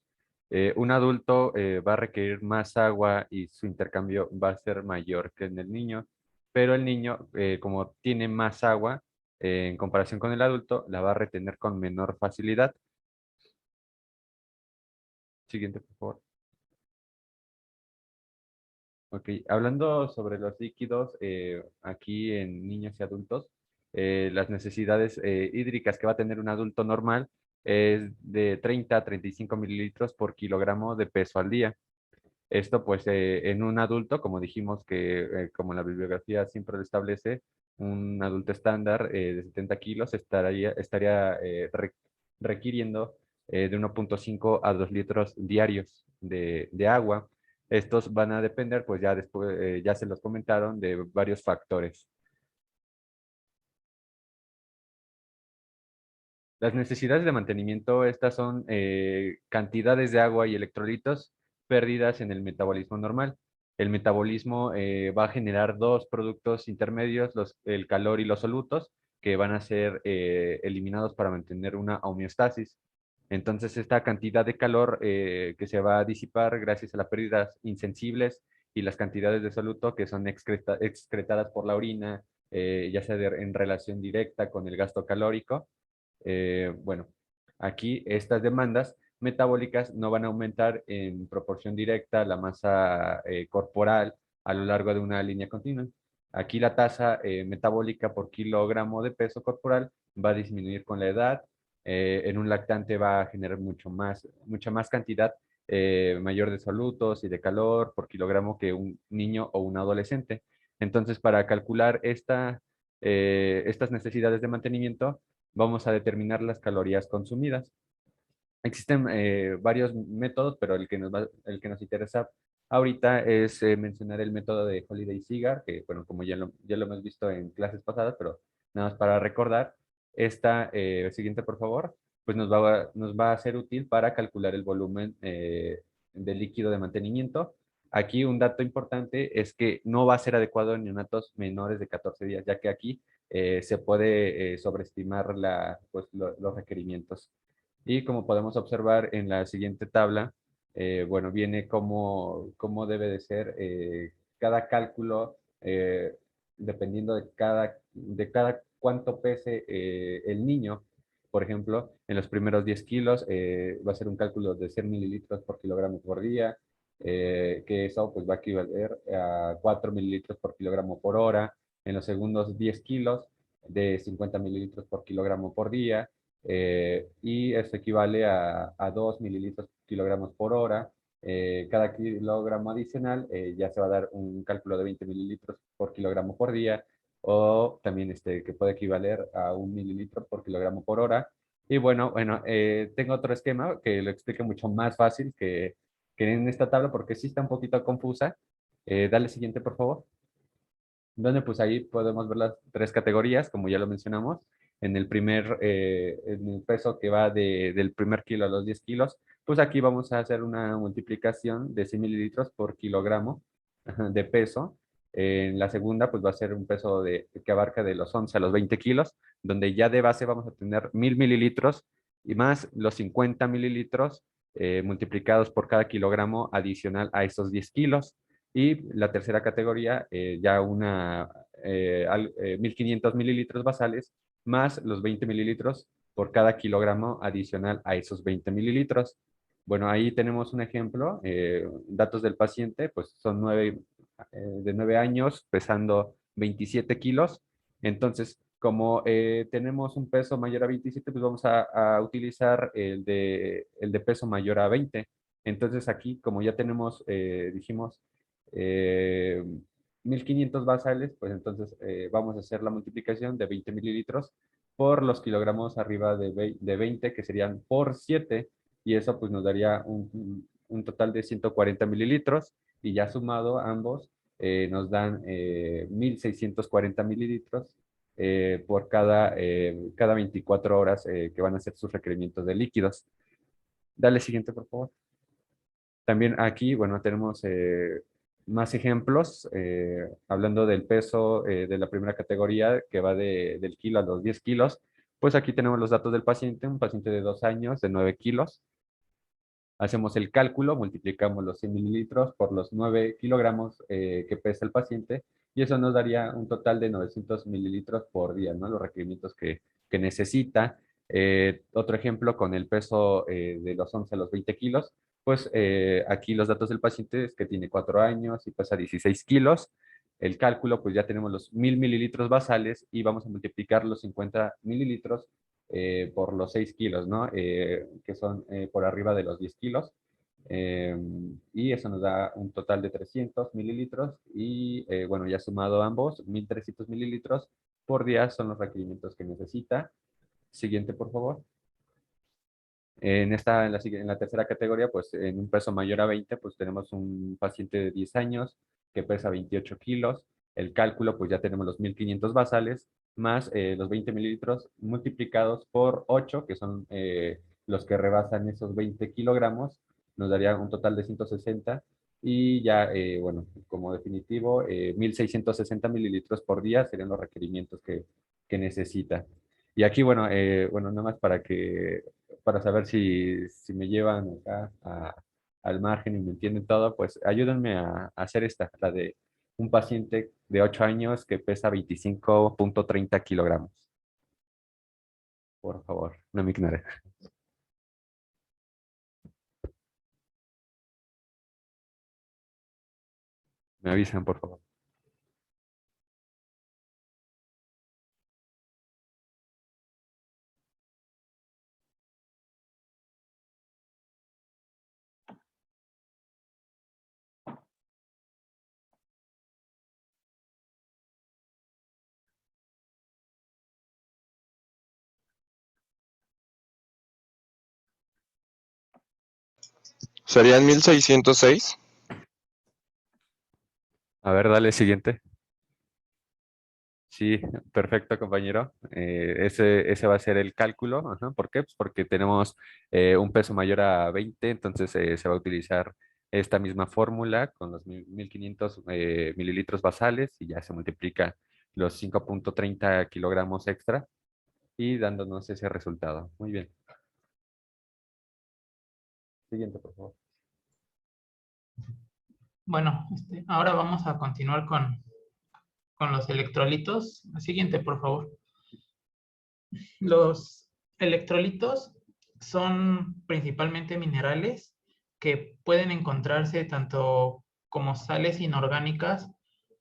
Un adulto va a requerir más agua y su intercambio va a ser mayor que en el niño, pero el niño, como tiene más agua en comparación con el adulto, la va a retener con menor facilidad. Siguiente, por favor. Ok, hablando sobre los líquidos, aquí en niños y adultos, las necesidades hídricas que va a tener un adulto normal es de 30 a 35 mililitros por kilogramo de peso al día. Esto pues en un adulto, como dijimos que como la bibliografía siempre lo establece, un adulto estándar de 70 kilos estaría requiriendo de 1.5 a 2 litros diarios de agua. Estos van a depender, pues ya después, ya se los comentaron, de varios factores. Las necesidades de mantenimiento, estas son cantidades de agua y electrolitos perdidas en el metabolismo normal. El metabolismo va a generar dos productos intermedios, el calor y los solutos, que van a ser eliminados para mantener una homeostasis. Entonces, esta cantidad de calor que se va a disipar gracias a las pérdidas insensibles y las cantidades de soluto que son excretadas por la orina, ya sea en relación directa con el gasto calórico. Bueno, aquí estas demandas metabólicas no van a aumentar en proporción directa a la masa corporal a lo largo de una línea continua. Aquí la tasa metabólica por kilogramo de peso corporal va a disminuir con la edad. En un lactante va a generar mucha más cantidad mayor de solutos y de calor por kilogramo que un niño o un adolescente. Entonces, para calcular estas necesidades de mantenimiento, vamos a determinar las calorías consumidas. Existen varios métodos, pero el que nos interesa ahorita es mencionar el método de Holiday-Sigar, que bueno, como ya lo hemos visto en clases pasadas, pero nada más para recordar, esta siguiente, por favor, pues nos va a ser útil para calcular el volumen de líquido de mantenimiento. Aquí un dato importante es que no va a ser adecuado en neonatos menores de 14 días, ya que aquí se puede sobreestimar pues, los requerimientos. Y como podemos observar en la siguiente tabla, bueno, viene cómo debe de ser cada cálculo, dependiendo de cada cuánto pese el niño. Por ejemplo, en los primeros 10 kilos va a ser un cálculo de 100 mililitros por kilogramo por día, que eso pues, va a equivaler a 4 mililitros por kilogramo por hora. En los segundos 10 kilos, de 50 mililitros por kilogramo por día, y esto equivale a 2 mililitros kilogramos por hora. Cada kilogramo adicional ya se va a dar un cálculo de 20 mililitros por kilogramo por día, o también que puede equivaler a 1 mililitro por kilogramo por hora. Y bueno, tengo otro esquema que lo explique mucho más fácil que en esta tabla, porque sí está un poquito confusa. Dale siguiente, por favor. Donde pues ahí podemos ver las 3 categorías, como ya lo mencionamos. En el peso que va del primer kilo a los 10 kilos, pues aquí vamos a hacer una multiplicación de 100 mililitros por kilogramo de peso. En la segunda, pues va a ser un peso que abarca de los 11 a los 20 kilos, donde ya de base vamos a tener 1000 mililitros y más los 50 mililitros multiplicados por cada kilogramo adicional a esos 10 kilos. Y la tercera categoría, ya 1500 mililitros basales, más los 20 mililitros por cada kilogramo adicional a esos 20 mililitros. Bueno, ahí tenemos un ejemplo, datos del paciente, pues son de 9 años, pesando 27 kilos. Entonces, como tenemos un peso mayor a 27, pues vamos a utilizar el de peso mayor a 20. Entonces aquí, como ya tenemos, dijimos, 1500 basales, pues entonces vamos a hacer la multiplicación de 20 mililitros por los kilogramos arriba de 20, que serían por 7, y eso pues nos daría un total de 140 mililitros, y ya sumado ambos nos dan 1640 mililitros por cada 24 horas que van a ser sus requerimientos de líquidos. Dale siguiente, por favor. También aquí, bueno, tenemos más ejemplos, hablando del peso de la primera categoría, que va del kilo a los 10 kilos. Pues aquí tenemos los datos del paciente, un paciente de 2 años, de 9 kilos. Hacemos el cálculo, multiplicamos los 100 mililitros por los 9 kilogramos que pesa el paciente, y eso nos daría un total de 900 mililitros por día, ¿no? Los requerimientos que necesita. Otro ejemplo con el peso de los 11 a los 20 kilos, pues aquí los datos del paciente es que tiene 4 años y pesa 16 kilos. El cálculo, pues ya tenemos los 1000 mililitros basales y vamos a multiplicar los 50 mililitros por los 6 kilos, ¿no? Que son por arriba de los 10 kilos. Y eso nos da un total de 300 mililitros y, bueno, ya sumado ambos, 1300 mililitros por día son los requerimientos que necesita. Siguiente, por favor. En la tercera categoría, pues en un peso mayor a 20, pues tenemos un paciente de 10 años que pesa 28 kilos. El cálculo, pues ya tenemos los 1500 basales, más los 20 mililitros multiplicados por 8, que son los que rebasan esos 20 kilogramos, nos daría un total de 160. Y ya, bueno, como definitivo, 1660 mililitros por día serían los requerimientos que necesita. Y aquí, bueno, nada más para saber si me llevan acá al margen y me entienden todo, pues ayúdenme a hacer la de un paciente de 8 años que pesa 25.30 kilogramos. Por favor, no me ignore. Me avisan, por favor.
Serían 1606.
A ver, dale siguiente. Sí, perfecto, compañero. Ese va a ser el cálculo. Ajá. ¿Por qué? Pues porque tenemos un peso mayor a 20, entonces se va a utilizar esta misma fórmula con los 1500 mililitros basales y ya se multiplica los 5.30 kilogramos extra y dándonos ese resultado. Muy bien. Siguiente, por favor.
Bueno, ahora vamos a continuar con los electrolitos. La siguiente, por favor. Los electrolitos son principalmente minerales que pueden encontrarse tanto como sales inorgánicas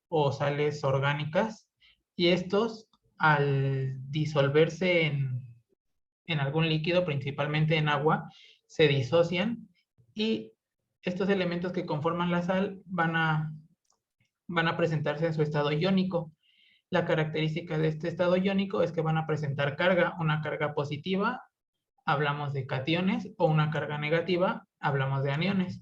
o sales orgánicas, y estos, al disolverse en algún líquido, principalmente en agua, se disocian, y estos elementos que conforman la sal van a presentarse en su estado iónico. La característica de este estado iónico es que van a presentar carga, una carga positiva, hablamos de cationes, o una carga negativa, hablamos de aniones.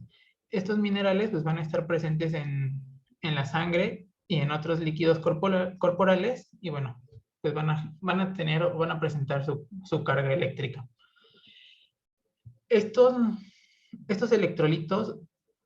Estos minerales pues, van a estar presentes en la sangre y en otros líquidos corporales, y bueno, pues van a tener o van a presentar su carga eléctrica. Estos electrolitos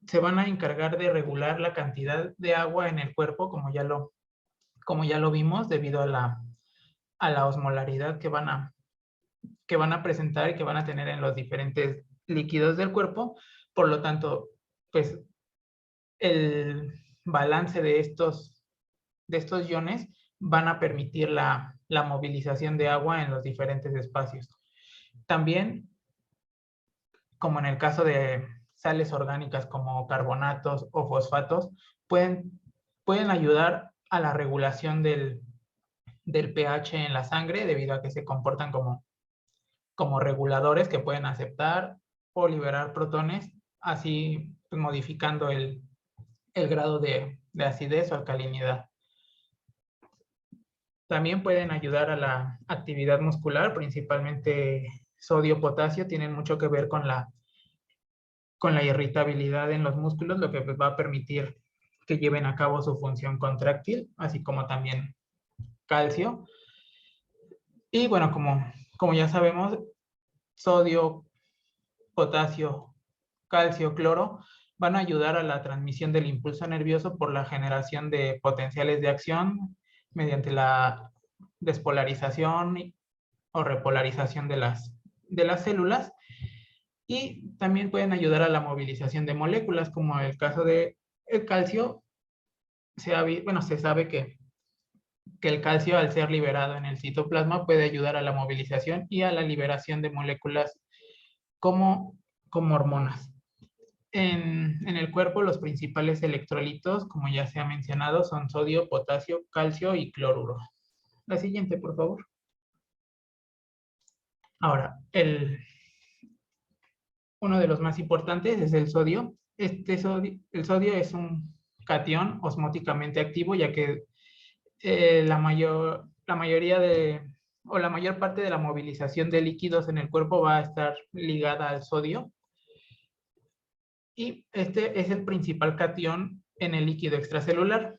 se van a encargar de regular la cantidad de agua en el cuerpo, como ya lo vimos, debido a la osmolaridad que van a presentar y que van a tener en los diferentes líquidos del cuerpo. Por lo tanto, pues el balance de estos iones van a permitir la movilización de agua en los diferentes espacios. También, como en el caso de sales orgánicas como carbonatos o fosfatos, pueden ayudar a la regulación del pH en la sangre, debido a que se comportan como reguladores que pueden aceptar o liberar protones, así modificando el grado de acidez o alcalinidad. También pueden ayudar a la actividad muscular, principalmente sodio, potasio, tienen mucho que ver con la irritabilidad en los músculos, lo que va a permitir que lleven a cabo su función contráctil, así como también calcio. Y bueno, como ya sabemos, sodio, potasio, calcio, cloro van a ayudar a la transmisión del impulso nervioso por la generación de potenciales de acción mediante la despolarización o repolarización de las células, y también pueden ayudar a la movilización de moléculas, como el caso del calcio. Se sabe que el calcio, al ser liberado en el citoplasma, puede ayudar a la movilización y a la liberación de moléculas como hormonas. En el cuerpo, los principales electrolitos, como ya se ha mencionado, son sodio, potasio, calcio y cloruro. La siguiente, por favor. Ahora, uno de los más importantes es el sodio. El sodio es un catión osmóticamente activo, ya que la mayor parte de la movilización de líquidos en el cuerpo va a estar ligada al sodio. Y este es el principal catión en el líquido extracelular.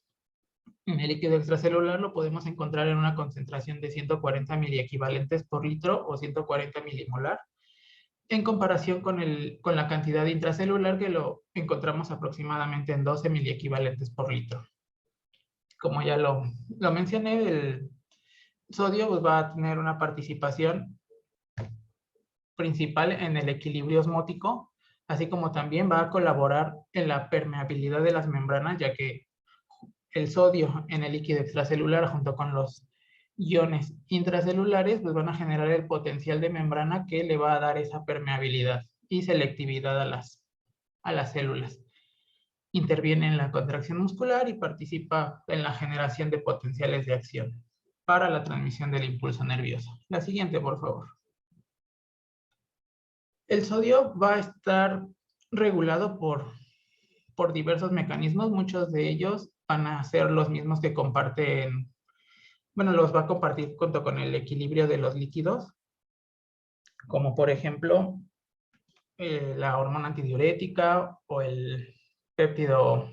En el líquido extracelular lo podemos encontrar en una concentración de 140 miliequivalentes por litro o 140 milimolar, en comparación con la cantidad intracelular, que lo encontramos aproximadamente en 12 miliequivalentes por litro. Como ya lo mencioné, el sodio pues, va a tener una participación principal en el equilibrio osmótico, así como también va a colaborar en la permeabilidad de las membranas, ya que el sodio en el líquido extracelular, junto con los iones intracelulares, pues van a generar el potencial de membrana que le va a dar esa permeabilidad y selectividad a las células. Interviene en la contracción muscular y participa en la generación de potenciales de acción para la transmisión del impulso nervioso. La siguiente, por favor. El sodio va a estar regulado por diversos mecanismos. Muchos de ellos van a ser los mismos que comparten, los va a compartir junto con el equilibrio de los líquidos, como por ejemplo la hormona antidiurética o el péptido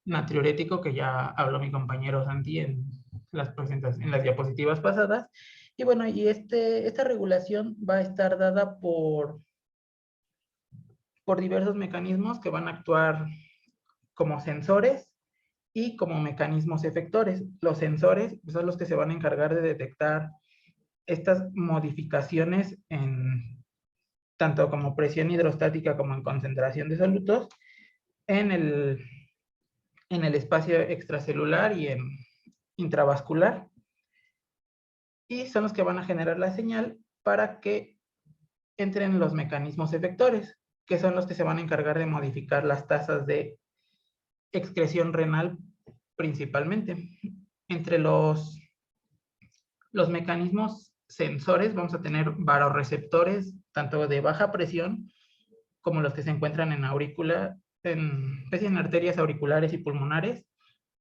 natriurético, que ya habló mi compañero Santi en las diapositivas pasadas. Y bueno, esta regulación va a estar dada por diversos mecanismos que van a actuar como sensores Y como mecanismos efectores, los sensores son los que se van a encargar de detectar estas modificaciones en tanto como presión hidrostática como en concentración de solutos en el espacio extracelular y en intravascular. Y son los que van a generar la señal para que entren los mecanismos efectores, que son los que se van a encargar de modificar las tasas de excreción renal principalmente. Entre los mecanismos sensores vamos a tener varoreceptores, tanto de baja presión como los que se encuentran en aurícula, en arterias auriculares y pulmonares,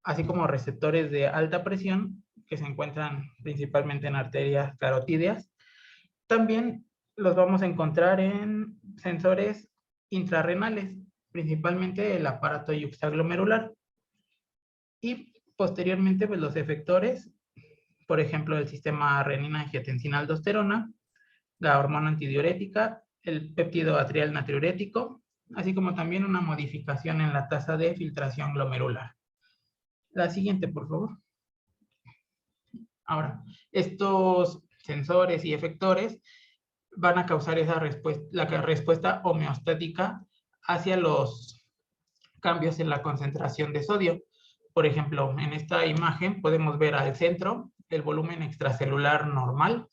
así como receptores de alta presión que se encuentran principalmente en arterias carotídeas. También los vamos a encontrar en sensores intrarrenales, principalmente el aparato yuxtaglomerular. Y posteriormente, pues los efectores, por ejemplo, el sistema renina-angiotensina-aldosterona, la hormona antidiurética, el péptido atrial natriurético, así como también una modificación en la tasa de filtración glomerular. La siguiente, por favor. Ahora, estos sensores y efectores van a causar esa respuesta, la respuesta homeostática hacia los cambios en la concentración de sodio. Por ejemplo, en esta imagen podemos ver al centro el volumen extracelular normal.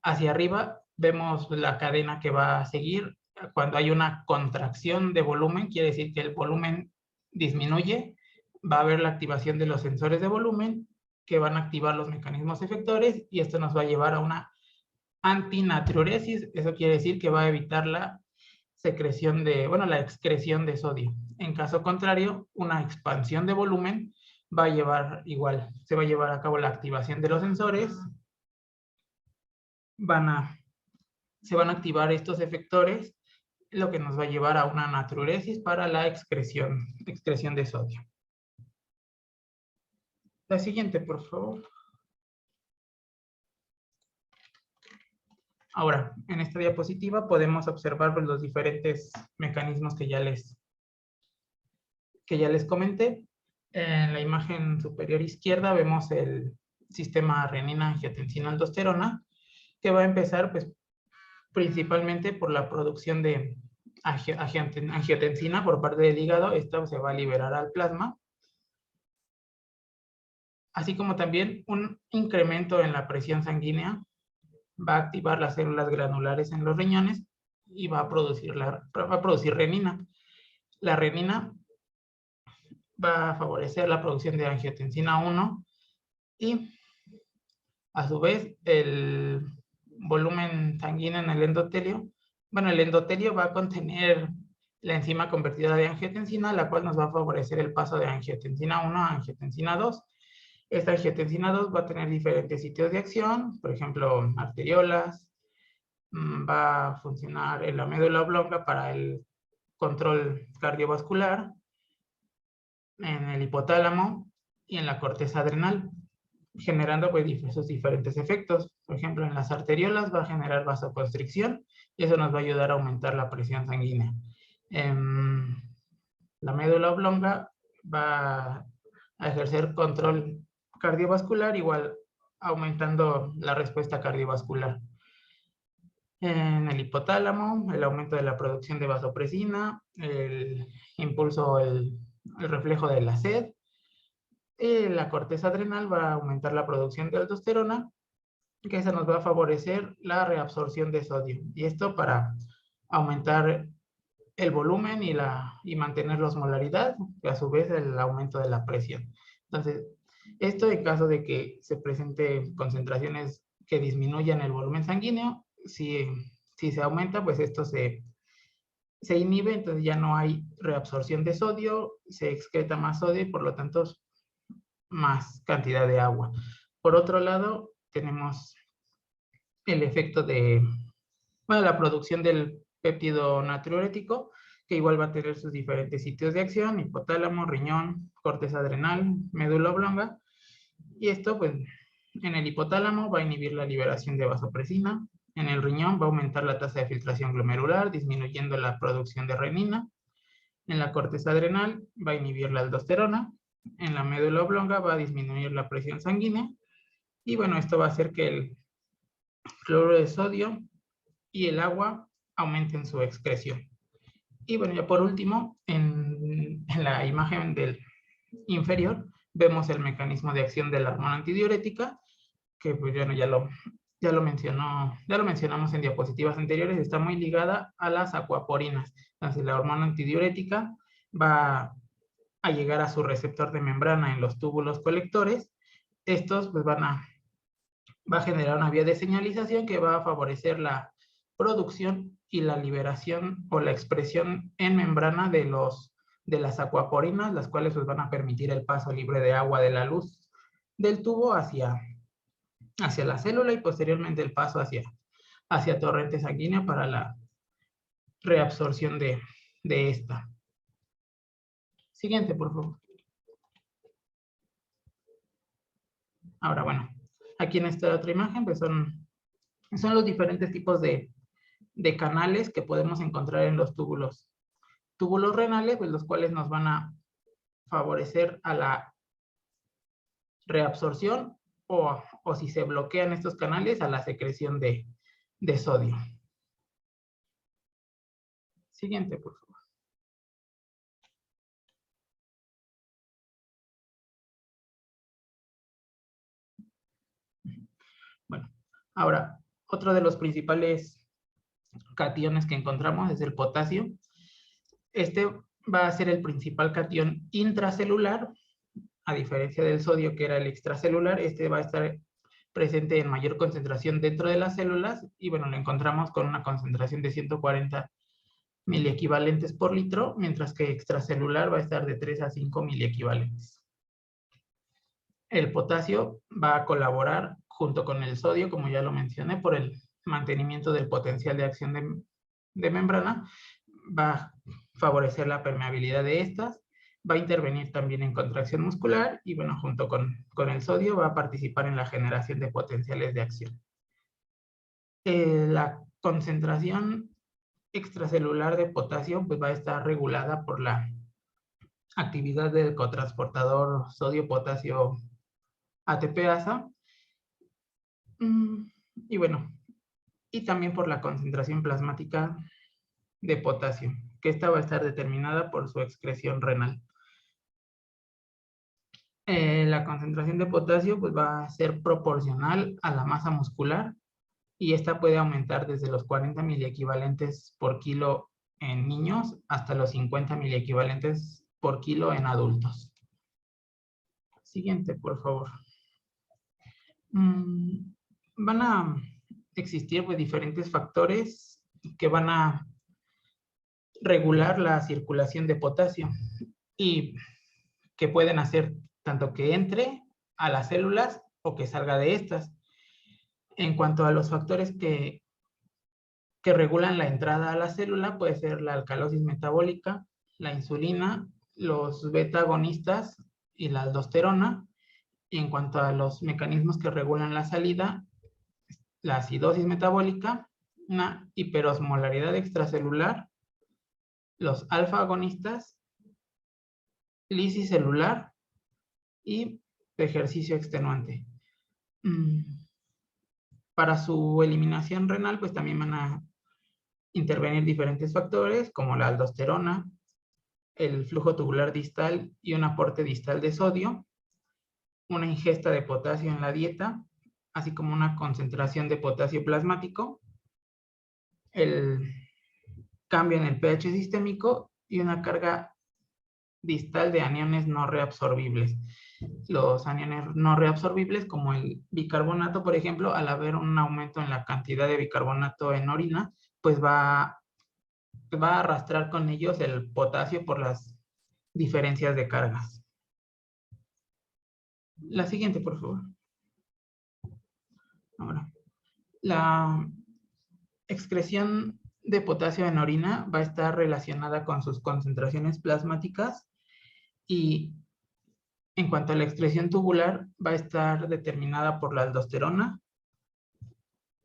Hacia arriba vemos la cadena que va a seguir. Cuando hay una contracción de volumen, quiere decir que el volumen disminuye. Va a haber la activación de los sensores de volumen que van a activar los mecanismos efectores y esto nos va a llevar a una antinatriuresis. Eso quiere decir que va a evitar la secreción de, la excreción de sodio. En caso contrario, una expansión de volumen va a llevar igual, se va a llevar a cabo la activación de los sensores, se van a activar estos efectores, lo que nos va a llevar a una natriuresis para la excreción de sodio. La siguiente, por favor. Ahora, en esta diapositiva podemos observar pues, los diferentes mecanismos que ya les comenté. En la imagen superior izquierda vemos el sistema renina-angiotensina-aldosterona, que va a empezar pues, principalmente por la producción de angiotensina por parte del hígado. Esto se va a liberar al plasma, así como también un incremento en la presión sanguínea va a activar las células granulares en los riñones y va a producir renina. La renina va a favorecer la producción de angiotensina 1 y a su vez el volumen sanguíneo en el endotelio. El endotelio va a contener la enzima convertida de angiotensina, la cual nos va a favorecer el paso de angiotensina 1 a angiotensina 2. Esta angiotensina 2 va a tener diferentes sitios de acción, por ejemplo, arteriolas, va a funcionar en la médula oblonga para el control cardiovascular, en el hipotálamo y en la corteza adrenal, generando pues esos diferentes efectos. Por ejemplo, en las arteriolas va a generar vasoconstricción y eso nos va a ayudar a aumentar la presión sanguínea. La médula oblonga va a ejercer control cardiovascular, igual aumentando la respuesta cardiovascular. En el hipotálamo, el aumento de la producción de vasopresina, el impulso, el reflejo de la sed. La corteza adrenal va a aumentar la producción de aldosterona, que eso nos va a favorecer la reabsorción de sodio. Y esto para aumentar el volumen y mantener la osmolaridad, y a su vez el aumento de la presión. Entonces, esto en caso de que se presente concentraciones que disminuyan el volumen sanguíneo, si se aumenta, pues esto se inhibe, entonces ya no hay reabsorción de sodio, se excreta más sodio y por lo tanto más cantidad de agua. Por otro lado, tenemos el efecto de, la producción del péptido natriurético, que igual va a tener sus diferentes sitios de acción, hipotálamo, riñón, corteza adrenal, médula oblonga, y esto pues en el hipotálamo va a inhibir la liberación de vasopresina, en el riñón va a aumentar la tasa de filtración glomerular, disminuyendo la producción de renina, en la corteza adrenal va a inhibir la aldosterona, en la médula oblonga va a disminuir la presión sanguínea. Y bueno, esto va a hacer que el cloruro de sodio y el agua aumenten su excreción. Y bueno, ya por último, en la imagen del inferior, vemos el mecanismo de acción de la hormona antidiurética, que pues bueno, ya lo mencionamos en diapositivas anteriores, está muy ligada a las acuaporinas. Entonces la hormona antidiurética va a llegar a su receptor de membrana en los túbulos colectores. Estos pues va a generar una vía de señalización que va a favorecer la producción y la liberación o la expresión en membrana de las acuaporinas, las cuales pues van a permitir el paso libre de agua de la luz del tubo hacia la célula y posteriormente el paso hacia torrente sanguínea para la reabsorción de esta. Siguiente, por favor. Ahora, bueno, aquí en esta otra imagen pues son los diferentes tipos de canales que podemos encontrar en los túbulos renales, pues los cuales nos van a favorecer a la reabsorción o si se bloquean estos canales, a la secreción de sodio. Siguiente, por favor. Bueno, ahora, otro de los principales cationes que encontramos es el potasio. Este va a ser el principal catión intracelular, a diferencia del sodio que era el extracelular. Este va a estar presente en mayor concentración dentro de las células y bueno, lo encontramos con una concentración de 140 miliequivalentes por litro, mientras que extracelular va a estar de 3 a 5 miliequivalentes. El potasio va a colaborar junto con el sodio, como ya lo mencioné, por el mantenimiento del potencial de acción de membrana, va a favorecer la permeabilidad de estas, va a intervenir también en contracción muscular y bueno, junto con el sodio va a participar en la generación de potenciales de acción. La concentración extracelular de potasio pues va a estar regulada por la actividad del cotransportador sodio-potasio ATPasa y bueno, y también por la concentración plasmática de potasio, que esta va a estar determinada por su excreción renal. La concentración de potasio pues va a ser proporcional a la masa muscular y esta puede aumentar desde los 40 miliequivalentes por kilo en niños hasta los 50 miliequivalentes por kilo en adultos. Siguiente, por favor. Van a existir pues, diferentes factores que van a regular la circulación de potasio y que pueden hacer tanto que entre a las células o que salga de estas. En cuanto a los factores que regulan la entrada a la célula, puede ser la alcalosis metabólica, la insulina, los beta agonistas y la aldosterona. Y en cuanto a los mecanismos que regulan la salida, la acidosis metabólica, una hiperosmolaridad extracelular, los alfa agonistas, lisis celular y ejercicio extenuante. Para su eliminación renal, pues también van a intervenir diferentes factores como la aldosterona, el flujo tubular distal y un aporte distal de sodio, una ingesta de potasio en la dieta, así como una concentración de potasio plasmático, el cambio en el pH sistémico y una carga distal de aniones no reabsorbibles. Los aniones no reabsorbibles, como el bicarbonato, por ejemplo, al haber un aumento en la cantidad de bicarbonato en orina, pues va a arrastrar con ellos el potasio por las diferencias de cargas. La siguiente, por favor. Ahora, la excreción de potasio en orina va a estar relacionada con sus concentraciones plasmáticas y en cuanto a la excreción tubular va a estar determinada por la aldosterona.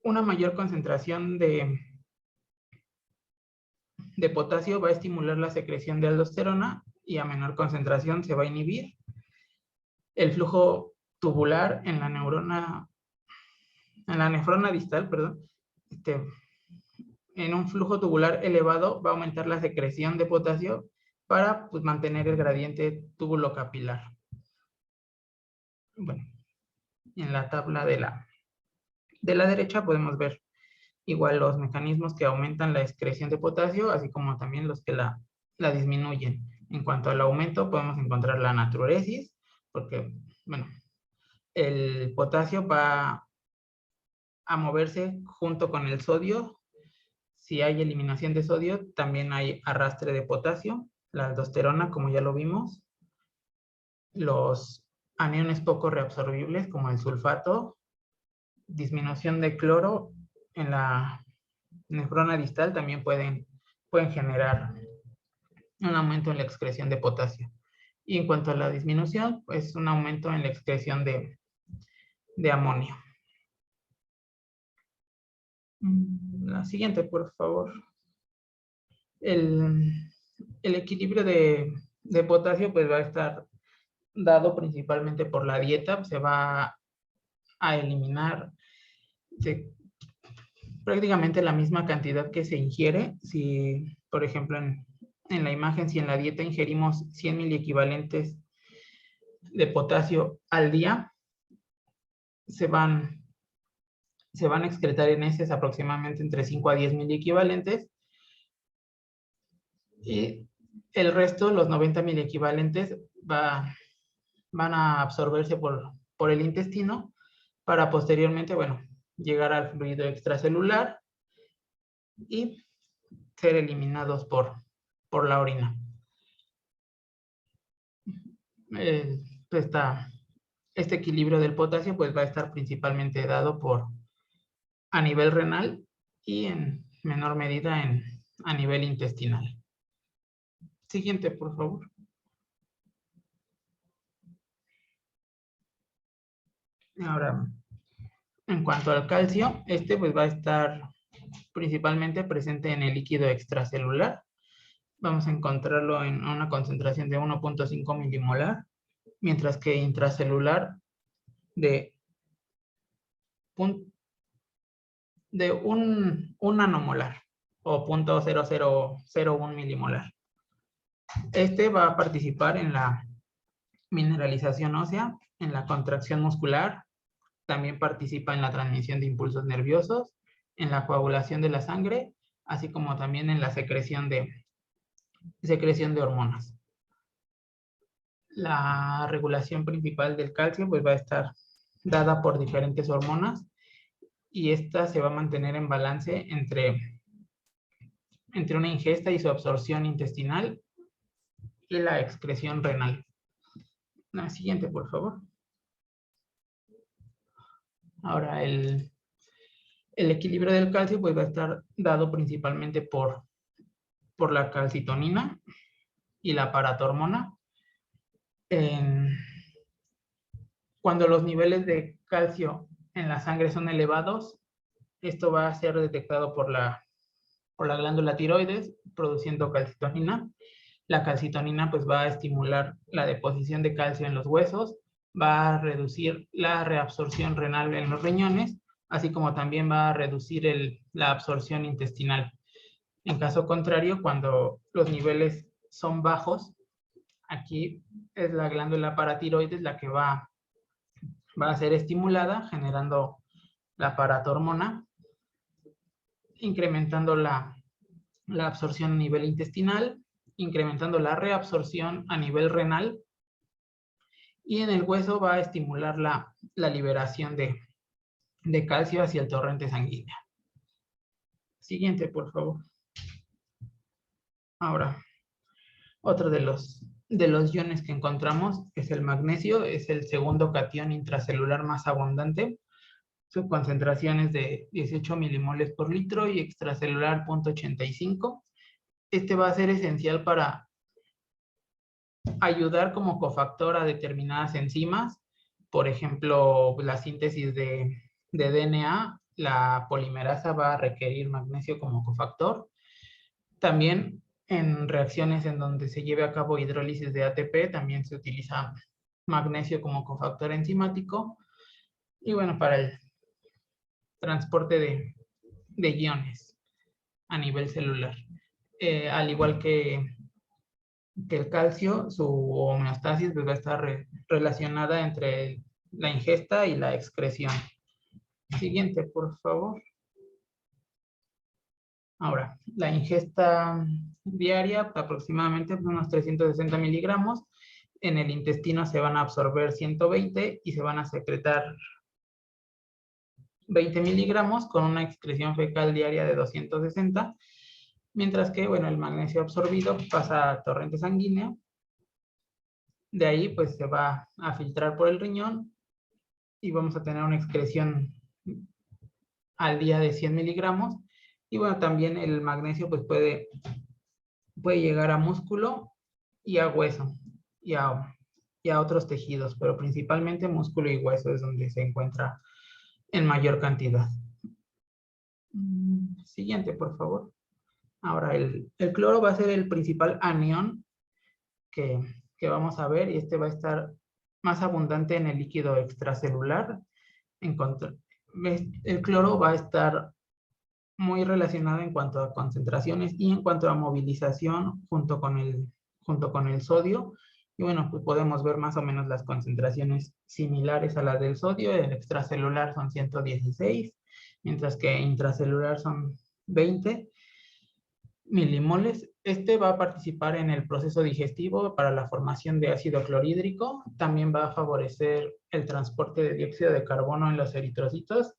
Una mayor concentración de potasio va a estimular la secreción de aldosterona y a menor concentración se va a inhibir. el flujo tubular en la nefrona distal, perdón, en un flujo tubular elevado va a aumentar la secreción de potasio para pues, mantener el gradiente túbulo-capilar. Bueno, en la tabla de la derecha podemos ver igual los mecanismos que aumentan la excreción de potasio, así como también los que la disminuyen. En cuanto al aumento, podemos encontrar la natriuresis, porque, bueno, el potasio va a moverse junto con el sodio. Si hay eliminación de sodio, también hay arrastre de potasio, la aldosterona, como ya lo vimos, los aniones poco reabsorbibles, como el sulfato, disminución de cloro en la nefrona distal también pueden generar un aumento en la excreción de potasio. Y en cuanto a la disminución, pues un aumento en la excreción de amonio. La siguiente, por favor. El equilibrio de potasio pues va a estar dado principalmente por la dieta. Se va a eliminar prácticamente la misma cantidad que se ingiere. Si, por ejemplo, en la imagen, si en la dieta ingerimos 100 miliequivalentes de potasio al día, se van a excretar en heces aproximadamente entre 5 a 10 miliequivalentes. Y el resto, los 90 miliequivalentes, van a absorberse por el intestino para posteriormente, bueno, llegar al fluido extracelular y ser eliminados por la orina. Este equilibrio del potasio pues va a estar principalmente dado a nivel renal y en menor medida a nivel intestinal. Siguiente, por favor. Ahora, en cuanto al calcio, pues va a estar principalmente presente en el líquido extracelular. Vamos a encontrarlo en una concentración de 1.5 milimolar, mientras que intracelular de un nanomolar o 0.0001 milimolar. Va a participar en la mineralización ósea, en la contracción muscular, también participa en la transmisión de impulsos nerviosos, en la coagulación de la sangre, así como también en la secreción de hormonas. La regulación principal del calcio pues va a estar dada por diferentes hormonas y esta se va a mantener en balance entre una ingesta y su absorción intestinal y la excreción renal. La siguiente, por favor. Ahora, el equilibrio del calcio pues va a estar dado principalmente por la calcitonina y la paratormona. Cuando los niveles de calcio en la sangre son elevados, esto va a ser detectado por la glándula tiroides, produciendo calcitonina. La calcitonina pues va a estimular la deposición de calcio en los huesos, va a reducir la reabsorción renal en los riñones, así como también va a reducir la absorción intestinal. En caso contrario, cuando los niveles son bajos, aquí es la glándula paratiroides la que va a ser estimulada, generando la paratormona, incrementando la absorción a nivel intestinal, incrementando la reabsorción a nivel renal, y en el hueso va a estimular la liberación de calcio hacia el torrente sanguíneo. Siguiente, por favor. Ahora, otro de los iones que encontramos es el magnesio, es el segundo catión intracelular más abundante. Su concentración es de 18 milimoles por litro y extracelular 0.85. Va a ser esencial para ayudar como cofactor a determinadas enzimas. Por ejemplo, la síntesis de DNA, la polimerasa va a requerir magnesio como cofactor. También en reacciones en donde se lleve a cabo hidrólisis de ATP, también se utiliza magnesio como cofactor enzimático, y bueno, para el transporte de iones a nivel celular. Al igual que el calcio, su homeostasis pues, va a estar relacionada entre la ingesta y la excreción. Siguiente, por favor. Ahora, la ingesta diaria, aproximadamente unos 360 miligramos. En el intestino se van a absorber 120 y se van a secretar 20 miligramos con una excreción fecal diaria de 260. Mientras que, bueno, el magnesio absorbido pasa a torrente sanguíneo. De ahí, pues, se va a filtrar por el riñón y vamos a tener una excreción al día de 100 miligramos. Y bueno, también el magnesio pues puede llegar a músculo y a hueso y a otros tejidos, pero principalmente músculo y hueso es donde se encuentra en mayor cantidad. Siguiente, por favor. Ahora, el cloro va a ser el principal anión que vamos a ver, y este va a estar más abundante en el líquido extracelular. El cloro va a estar muy relacionado en cuanto a concentraciones y en cuanto a movilización junto con el sodio. Y bueno, pues podemos ver más o menos las concentraciones similares a las del sodio. El extracelular son 116, mientras que intracelular son 20 milimoles. Este va a participar en el proceso digestivo para la formación de ácido clorhídrico. También va a favorecer el transporte de dióxido de carbono en los eritrocitos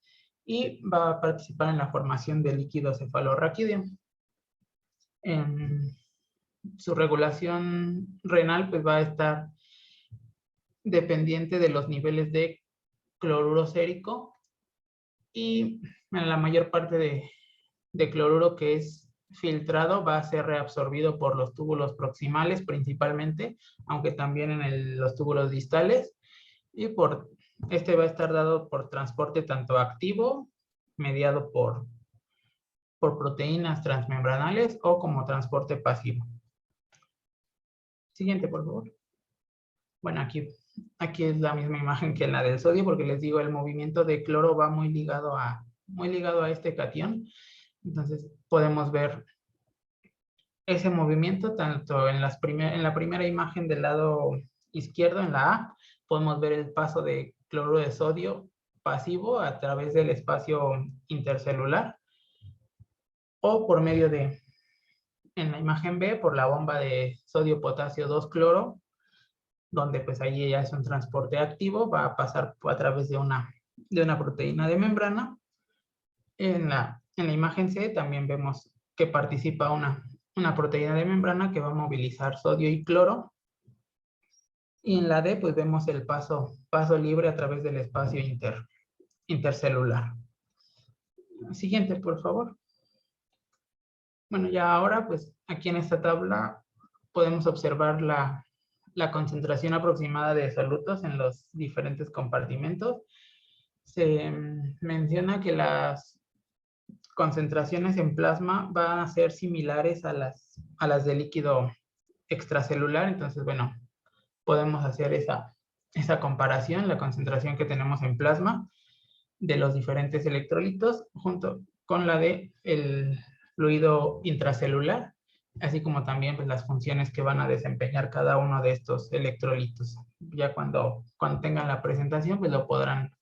y va a participar en la formación de líquido cefalorraquídeo. En su regulación renal pues va a estar dependiente de los niveles de cloruro sérico, y en la mayor parte de cloruro que es filtrado va a ser reabsorbido por los túbulos proximales principalmente, aunque también en los túbulos distales, y este va a estar dado por transporte tanto activo, mediado por proteínas transmembranales, o como transporte pasivo. Siguiente, por favor. Bueno, aquí es la misma imagen que la del sodio, porque les digo, el movimiento de cloro va muy ligado a este catión. Entonces podemos ver ese movimiento tanto en la primera imagen del lado izquierdo, en la A, podemos ver el paso de cloruro de sodio pasivo a través del espacio intercelular, o por medio en la imagen B, por la bomba de sodio-potasio 2-cloro, donde pues ahí ya es un transporte activo, va a pasar a través de una proteína de membrana. En la imagen C también vemos que participa una proteína de membrana que va a movilizar sodio y cloro. Y en la D pues vemos el paso libre a través del espacio intercelular. Siguiente, por favor. Bueno, ya ahora pues aquí en esta tabla podemos observar la concentración aproximada de solutos en los diferentes compartimentos. Se menciona que las concentraciones en plasma van a ser similares a las de líquido extracelular. Entonces, bueno, podemos hacer esa comparación, la concentración que tenemos en plasma de los diferentes electrolitos junto con la de el fluido intracelular, así como también pues, las funciones que van a desempeñar cada uno de estos electrolitos. Ya cuando tengan la presentación, pues lo podrán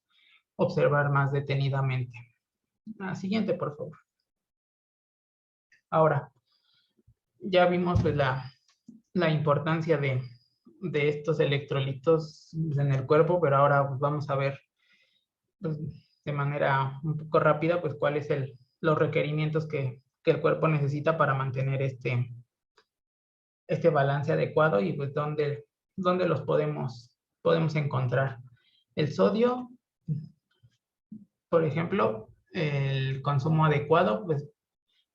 observar más detenidamente. Siguiente, por favor. Ahora, ya vimos pues, la importancia de estos electrolitos en el cuerpo, pero ahora pues, vamos a ver pues, de manera un poco rápida pues cuáles son los requerimientos que el cuerpo necesita para mantener este balance adecuado, y pues dónde los podemos encontrar. El sodio, por ejemplo, el consumo adecuado pues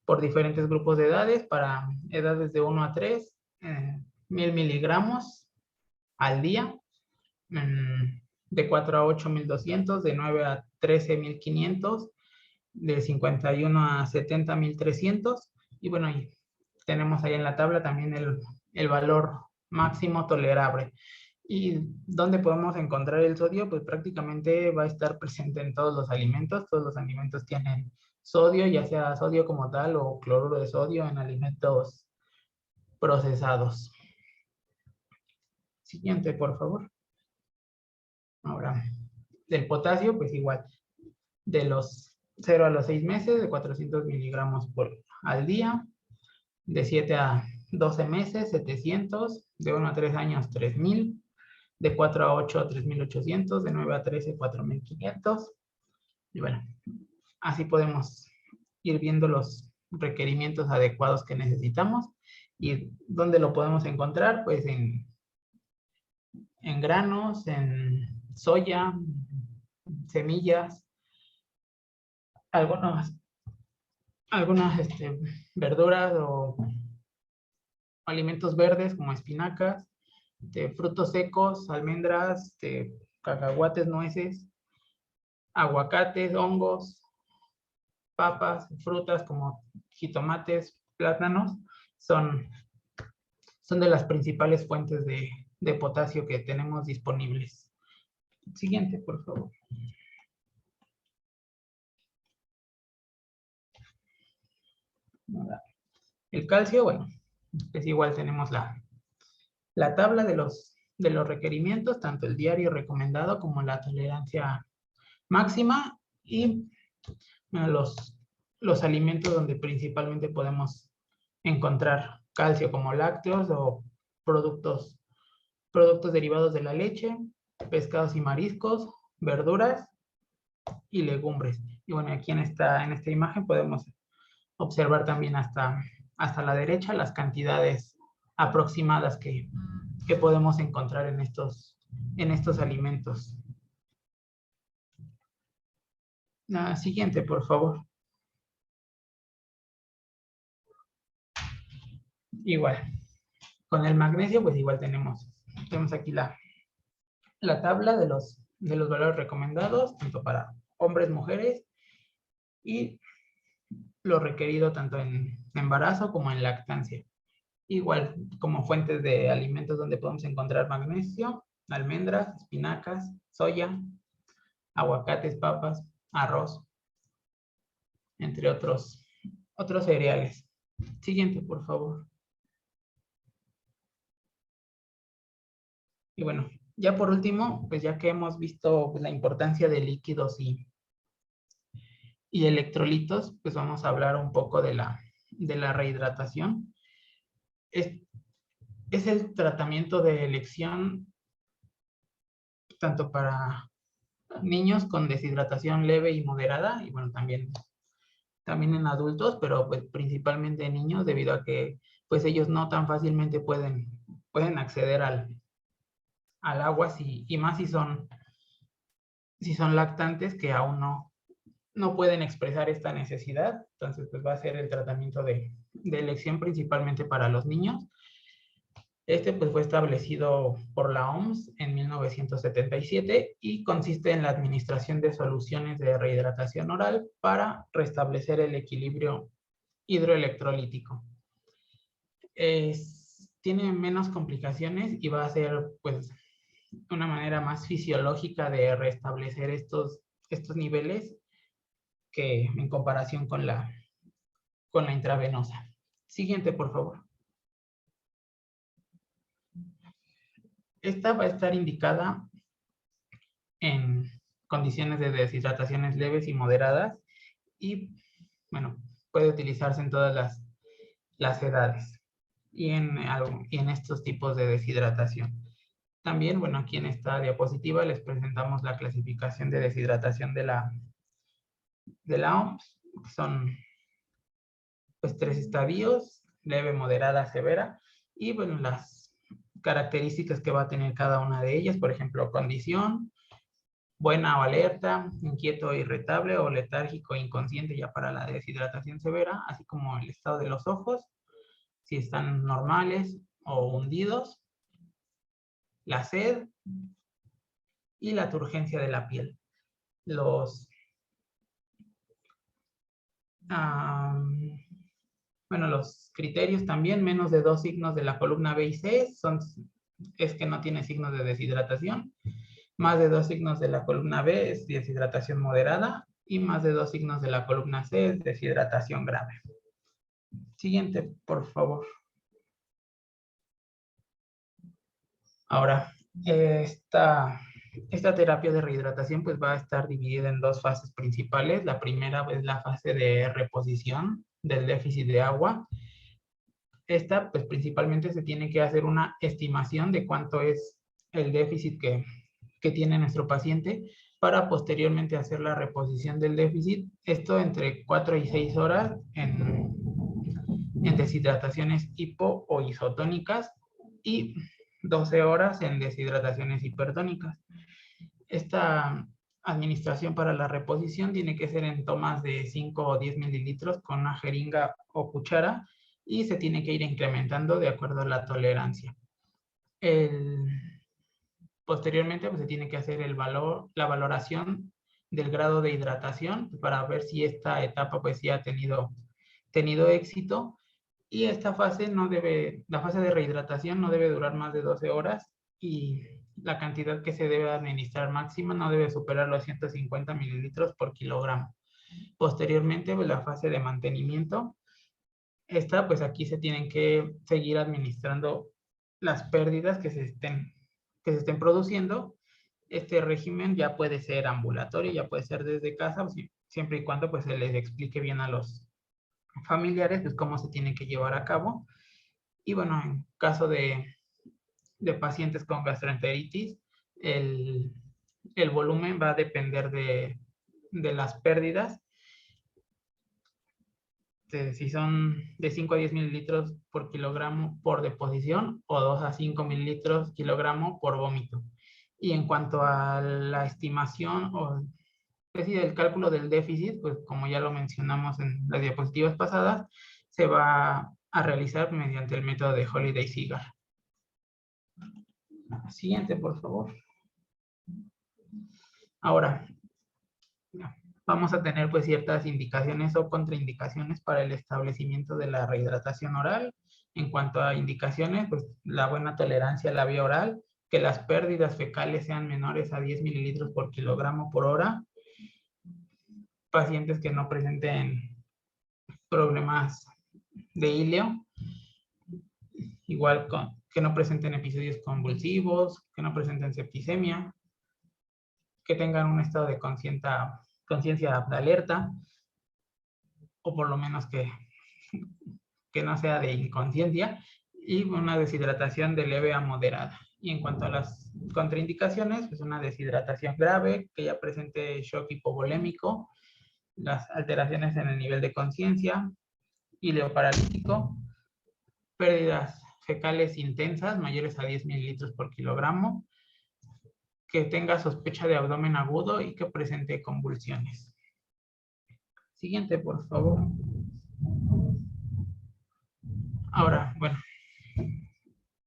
por diferentes grupos de edades, para edades de 1 a 3, 1000 miligramos al día, de 4 a 8, 1200, de 9 a 13, 1500, de 51 a 70, 1300, y bueno, tenemos ahí en la tabla también el valor máximo tolerable. ¿Y dónde podemos encontrar el sodio? Pues prácticamente va a estar presente en todos los alimentos. Todos los alimentos tienen sodio, ya sea sodio como tal o cloruro de sodio en alimentos procesados. Siguiente, por favor. Ahora, del potasio, pues igual, de los 0 a los 6 meses, de 400 miligramos al día, de 7 a 12 meses, 700, de 1 a 3 años, 3000, de 4 a 8, 3800, de 9 a 13, 4500. Y bueno, así podemos ir viendo los requerimientos adecuados que necesitamos. ¿Y dónde lo podemos encontrar? Pues en granos, en soya, semillas, algunas verduras o alimentos verdes como espinacas, frutos secos, almendras, cacahuates, nueces, aguacates, hongos, papas, frutas como jitomates, plátanos, son de las principales fuentes de potasio que tenemos disponibles. Siguiente, por favor. El calcio, bueno, es igual, tenemos la tabla de los requerimientos, tanto el diario recomendado como la tolerancia máxima y bueno, los alimentos donde principalmente podemos encontrar calcio como lácteos o productos derivados de la leche, pescados y mariscos, verduras y legumbres. Y bueno, aquí en esta imagen podemos observar también hasta la derecha las cantidades aproximadas que podemos encontrar en estos alimentos. La siguiente, por favor. Igual, con el magnesio, pues igual tenemos aquí la tabla de los valores recomendados, tanto para hombres, mujeres, y lo requerido tanto en embarazo como en lactancia. Igual, como fuentes de alimentos donde podemos encontrar magnesio, almendras, espinacas, soya, aguacates, papas, arroz, entre otros cereales. Siguiente, por favor. Y bueno, ya por último, pues ya que hemos visto pues, la importancia de líquidos y electrolitos, pues vamos a hablar un poco de la rehidratación. Es el tratamiento de elección tanto para niños con deshidratación leve y moderada, y bueno, también en adultos, pero pues principalmente en niños, debido a que pues ellos no tan fácilmente pueden acceder al agua, y más si son lactantes que aún no pueden expresar esta necesidad. Entonces pues va a ser el tratamiento de elección principalmente para los niños. Pues fue establecido por la OMS en 1977 y consiste en la administración de soluciones de rehidratación oral para restablecer el equilibrio hidroelectrolítico. Tiene menos complicaciones y va a ser pues una manera más fisiológica de restablecer estos niveles que en comparación con la intravenosa. Siguiente, por favor. Esta va a estar indicada en condiciones de deshidrataciones leves y moderadas y, bueno, puede utilizarse en todas las edades y en estos tipos de deshidratación. También, bueno, aquí en esta diapositiva les presentamos la clasificación de deshidratación de la OMS, que son pues 3 estadios, leve, moderada, severa, y bueno, las características que va a tener cada una de ellas, por ejemplo, condición, buena o alerta, inquieto, irritable o letárgico, inconsciente ya para la deshidratación severa, así como el estado de los ojos, si están normales o hundidos, la sed y la turgencia de la piel. Los criterios también, menos de 2 signos de la columna B y C, son es que no tiene signos de deshidratación. Más de 2 signos de la columna B es deshidratación moderada y más de 2 signos de la columna C es deshidratación grave. Siguiente, por favor. Ahora, esta terapia de rehidratación pues va a estar dividida en 2 fases principales. La primera es la fase de reposición del déficit de agua. Esta pues principalmente se tiene que hacer una estimación de cuánto es el déficit que tiene nuestro paciente para posteriormente hacer la reposición del déficit. Esto entre 4 y 6 horas en deshidrataciones hipo o isotónicas y 12 horas en deshidrataciones hipertónicas. Esta administración para la reposición tiene que ser en tomas de 5 o 10 mililitros con una jeringa o cuchara y se tiene que ir incrementando de acuerdo a la tolerancia. Posteriormente pues, se tiene que hacer la valoración del grado de hidratación para ver si esta etapa pues sí ha tenido éxito. Y esta fase la fase de rehidratación no debe durar más de 12 horas y la cantidad que se debe administrar máxima no debe superar los 150 mililitros por kilogramo. Posteriormente, pues, la fase de mantenimiento. Esta, pues aquí se tienen que seguir administrando las pérdidas que se estén produciendo. Este régimen ya puede ser ambulatorio, ya puede ser desde casa, siempre y cuando pues se les explique bien a los familiares pues cómo se tiene que llevar a cabo. Y bueno, en caso de pacientes con gastroenteritis, el volumen va a depender de las pérdidas. Si son de 5 a 10 mililitros por kilogramo por deposición o 2 a 5 mililitros kilogramo por vómito. Y en cuanto a la estimación o es decir, el cálculo del déficit, pues como ya lo mencionamos en las diapositivas pasadas, se va a realizar mediante el método de Holiday-Cigar. Siguiente, por favor. Ahora, vamos a tener pues ciertas indicaciones o contraindicaciones para el establecimiento de la rehidratación oral. En cuanto a indicaciones, pues la buena tolerancia a la vía oral, que las pérdidas fecales sean menores a 10 mililitros por kilogramo por hora, pacientes que no presenten problemas de ileo, igual que no presenten episodios convulsivos, que no presenten septicemia, que tengan un estado de conciencia de alerta, o por lo menos que no sea de inconsciencia, y una deshidratación de leve a moderada. Y en cuanto a las contraindicaciones, pues una deshidratación grave, que ya presente shock hipovolémico, las alteraciones en el nivel de conciencia, ileo paralítico, pérdidas fecales intensas mayores a 10 mililitros por kilogramo, que tenga sospecha de abdomen agudo y que presente convulsiones. Siguiente, por favor. Ahora, bueno,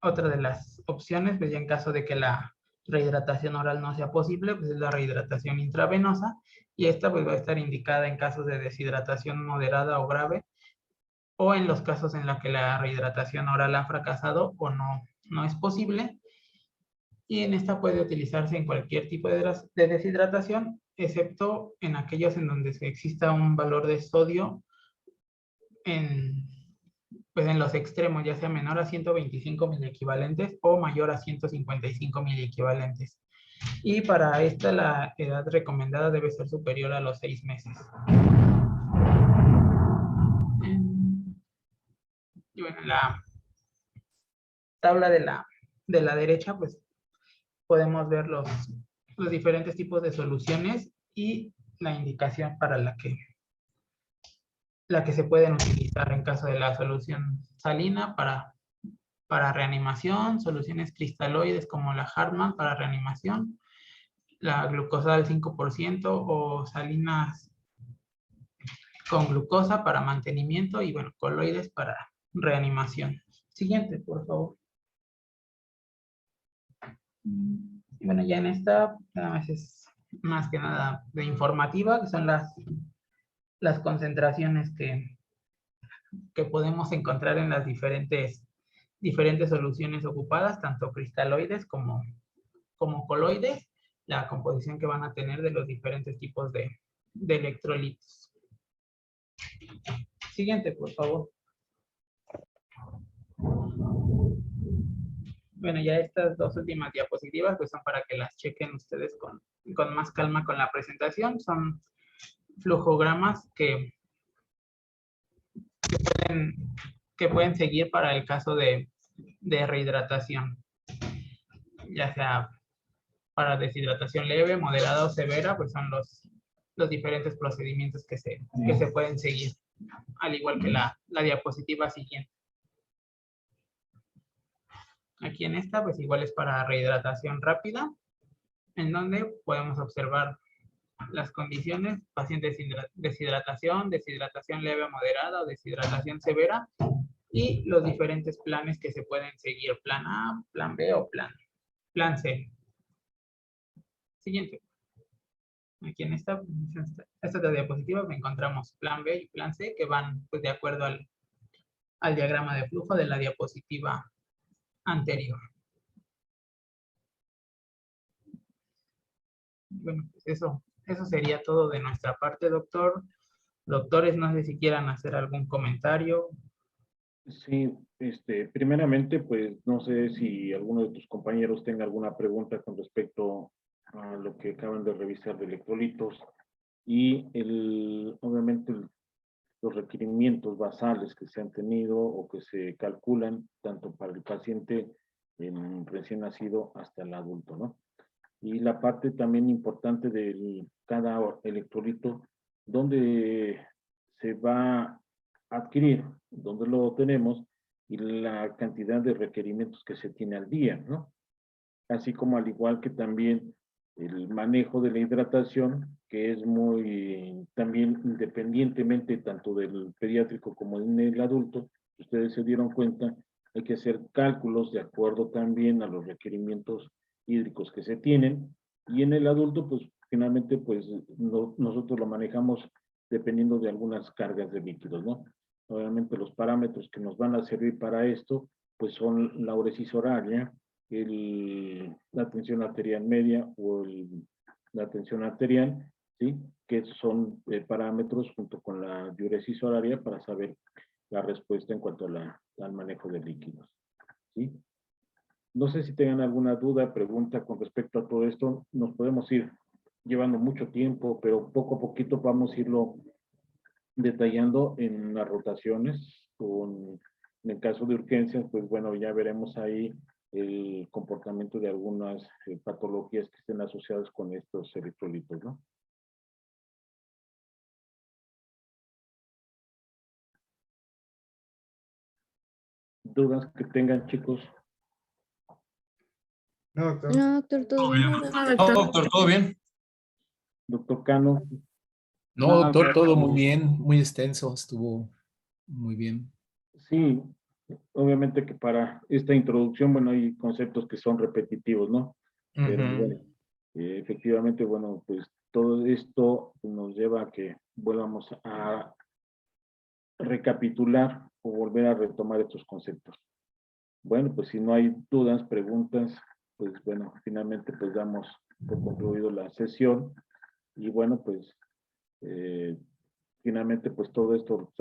otra de las opciones, pues ya en caso de que la rehidratación oral no sea posible, pues es la rehidratación intravenosa, y esta pues va a estar indicada en casos de deshidratación moderada o grave, o en los casos en los que la rehidratación oral ha fracasado o no es posible, y en esta puede utilizarse en cualquier tipo de deshidratación, excepto en aquellos en donde exista un valor de sodio pues en los extremos, ya sea menor a 125 miliequivalentes o mayor a 155 miliequivalentes. Y para esta la edad recomendada debe ser superior a los 6 meses. Y bueno, en la tabla de la derecha, pues podemos ver los diferentes tipos de soluciones y la indicación para la que se pueden utilizar en caso de la solución salina para reanimación, soluciones cristaloides como la Hartmann para reanimación, la glucosa al 5% o salinas con glucosa para mantenimiento y bueno, coloides para reanimación. Siguiente, por favor. Y bueno, ya en esta, nada más es más que nada de informativa, que son las concentraciones que podemos encontrar en las diferentes diferentes soluciones ocupadas, tanto cristaloides como coloides, la composición que van a tener de los diferentes tipos de electrolitos. Siguiente, por favor. Bueno, ya estas dos últimas diapositivas pues son para que las chequen ustedes con más calma con la presentación. Son flujogramas que pueden seguir para el caso de rehidratación, ya sea para deshidratación leve, moderada o severa, pues son los diferentes procedimientos que se pueden seguir, al igual que la diapositiva siguiente. Aquí en esta, pues igual es para rehidratación rápida, en donde podemos observar las condiciones, pacientes sin deshidratación, deshidratación leve o moderada o deshidratación severa, y los diferentes planes que se pueden seguir, plan A, plan B o plan C. Siguiente. Aquí en esta diapositiva encontramos plan B y plan C, que van pues, de acuerdo al diagrama de flujo de la diapositiva anterior. Bueno, pues eso sería todo de nuestra parte, doctor. Doctores, no sé si quieran hacer algún comentario.
Sí, primeramente, pues no sé si alguno de tus compañeros tenga alguna pregunta con respecto a lo que acaban de revisar de electrolitos y obviamente los requerimientos basales que se han tenido o que se calculan tanto para el paciente recién nacido hasta el adulto, ¿no? Y la parte también importante de cada electrolito, dónde se va a adquirir, dónde lo tenemos y la cantidad de requerimientos que se tiene al día, ¿no? Así como al igual que también el manejo de la hidratación, que es muy también independientemente tanto del pediátrico como en el adulto, ustedes se dieron cuenta, hay que hacer cálculos de acuerdo también a los requerimientos hídricos que se tienen, y en el adulto, pues finalmente, pues nosotros lo manejamos dependiendo de algunas cargas de líquidos, ¿no? Obviamente los parámetros que nos van a servir para esto, pues son la uresis horaria, la tensión arterial media o la tensión arterial, ¿sí? Que son parámetros junto con la diuresis horaria para saber la respuesta en cuanto al manejo de líquidos, ¿sí? No sé si tengan alguna duda, pregunta con respecto a todo esto. Nos podemos ir llevando mucho tiempo, pero poco a poquito vamos a irlo detallando en las rotaciones. En el caso de urgencias, pues bueno, ya veremos ahí el comportamiento de algunas patologías que estén asociadas con estos electrolitos, ¿no? ¿Dudas que tengan, chicos?
No, doctor.
No, doctor, todo bien.
No, doctor, todo bien.
Doctor Cano.
No, doctor, todo muy bien, muy extenso, estuvo muy bien.
Sí, obviamente que para esta introducción, bueno, hay conceptos que son repetitivos, ¿no? Pero bueno, efectivamente, bueno, pues todo esto nos lleva a que volvamos a recapitular o volver a retomar estos conceptos. Bueno, pues si no hay dudas, preguntas, pues bueno, finalmente pues damos por concluido la sesión y bueno, pues finalmente pues todo esto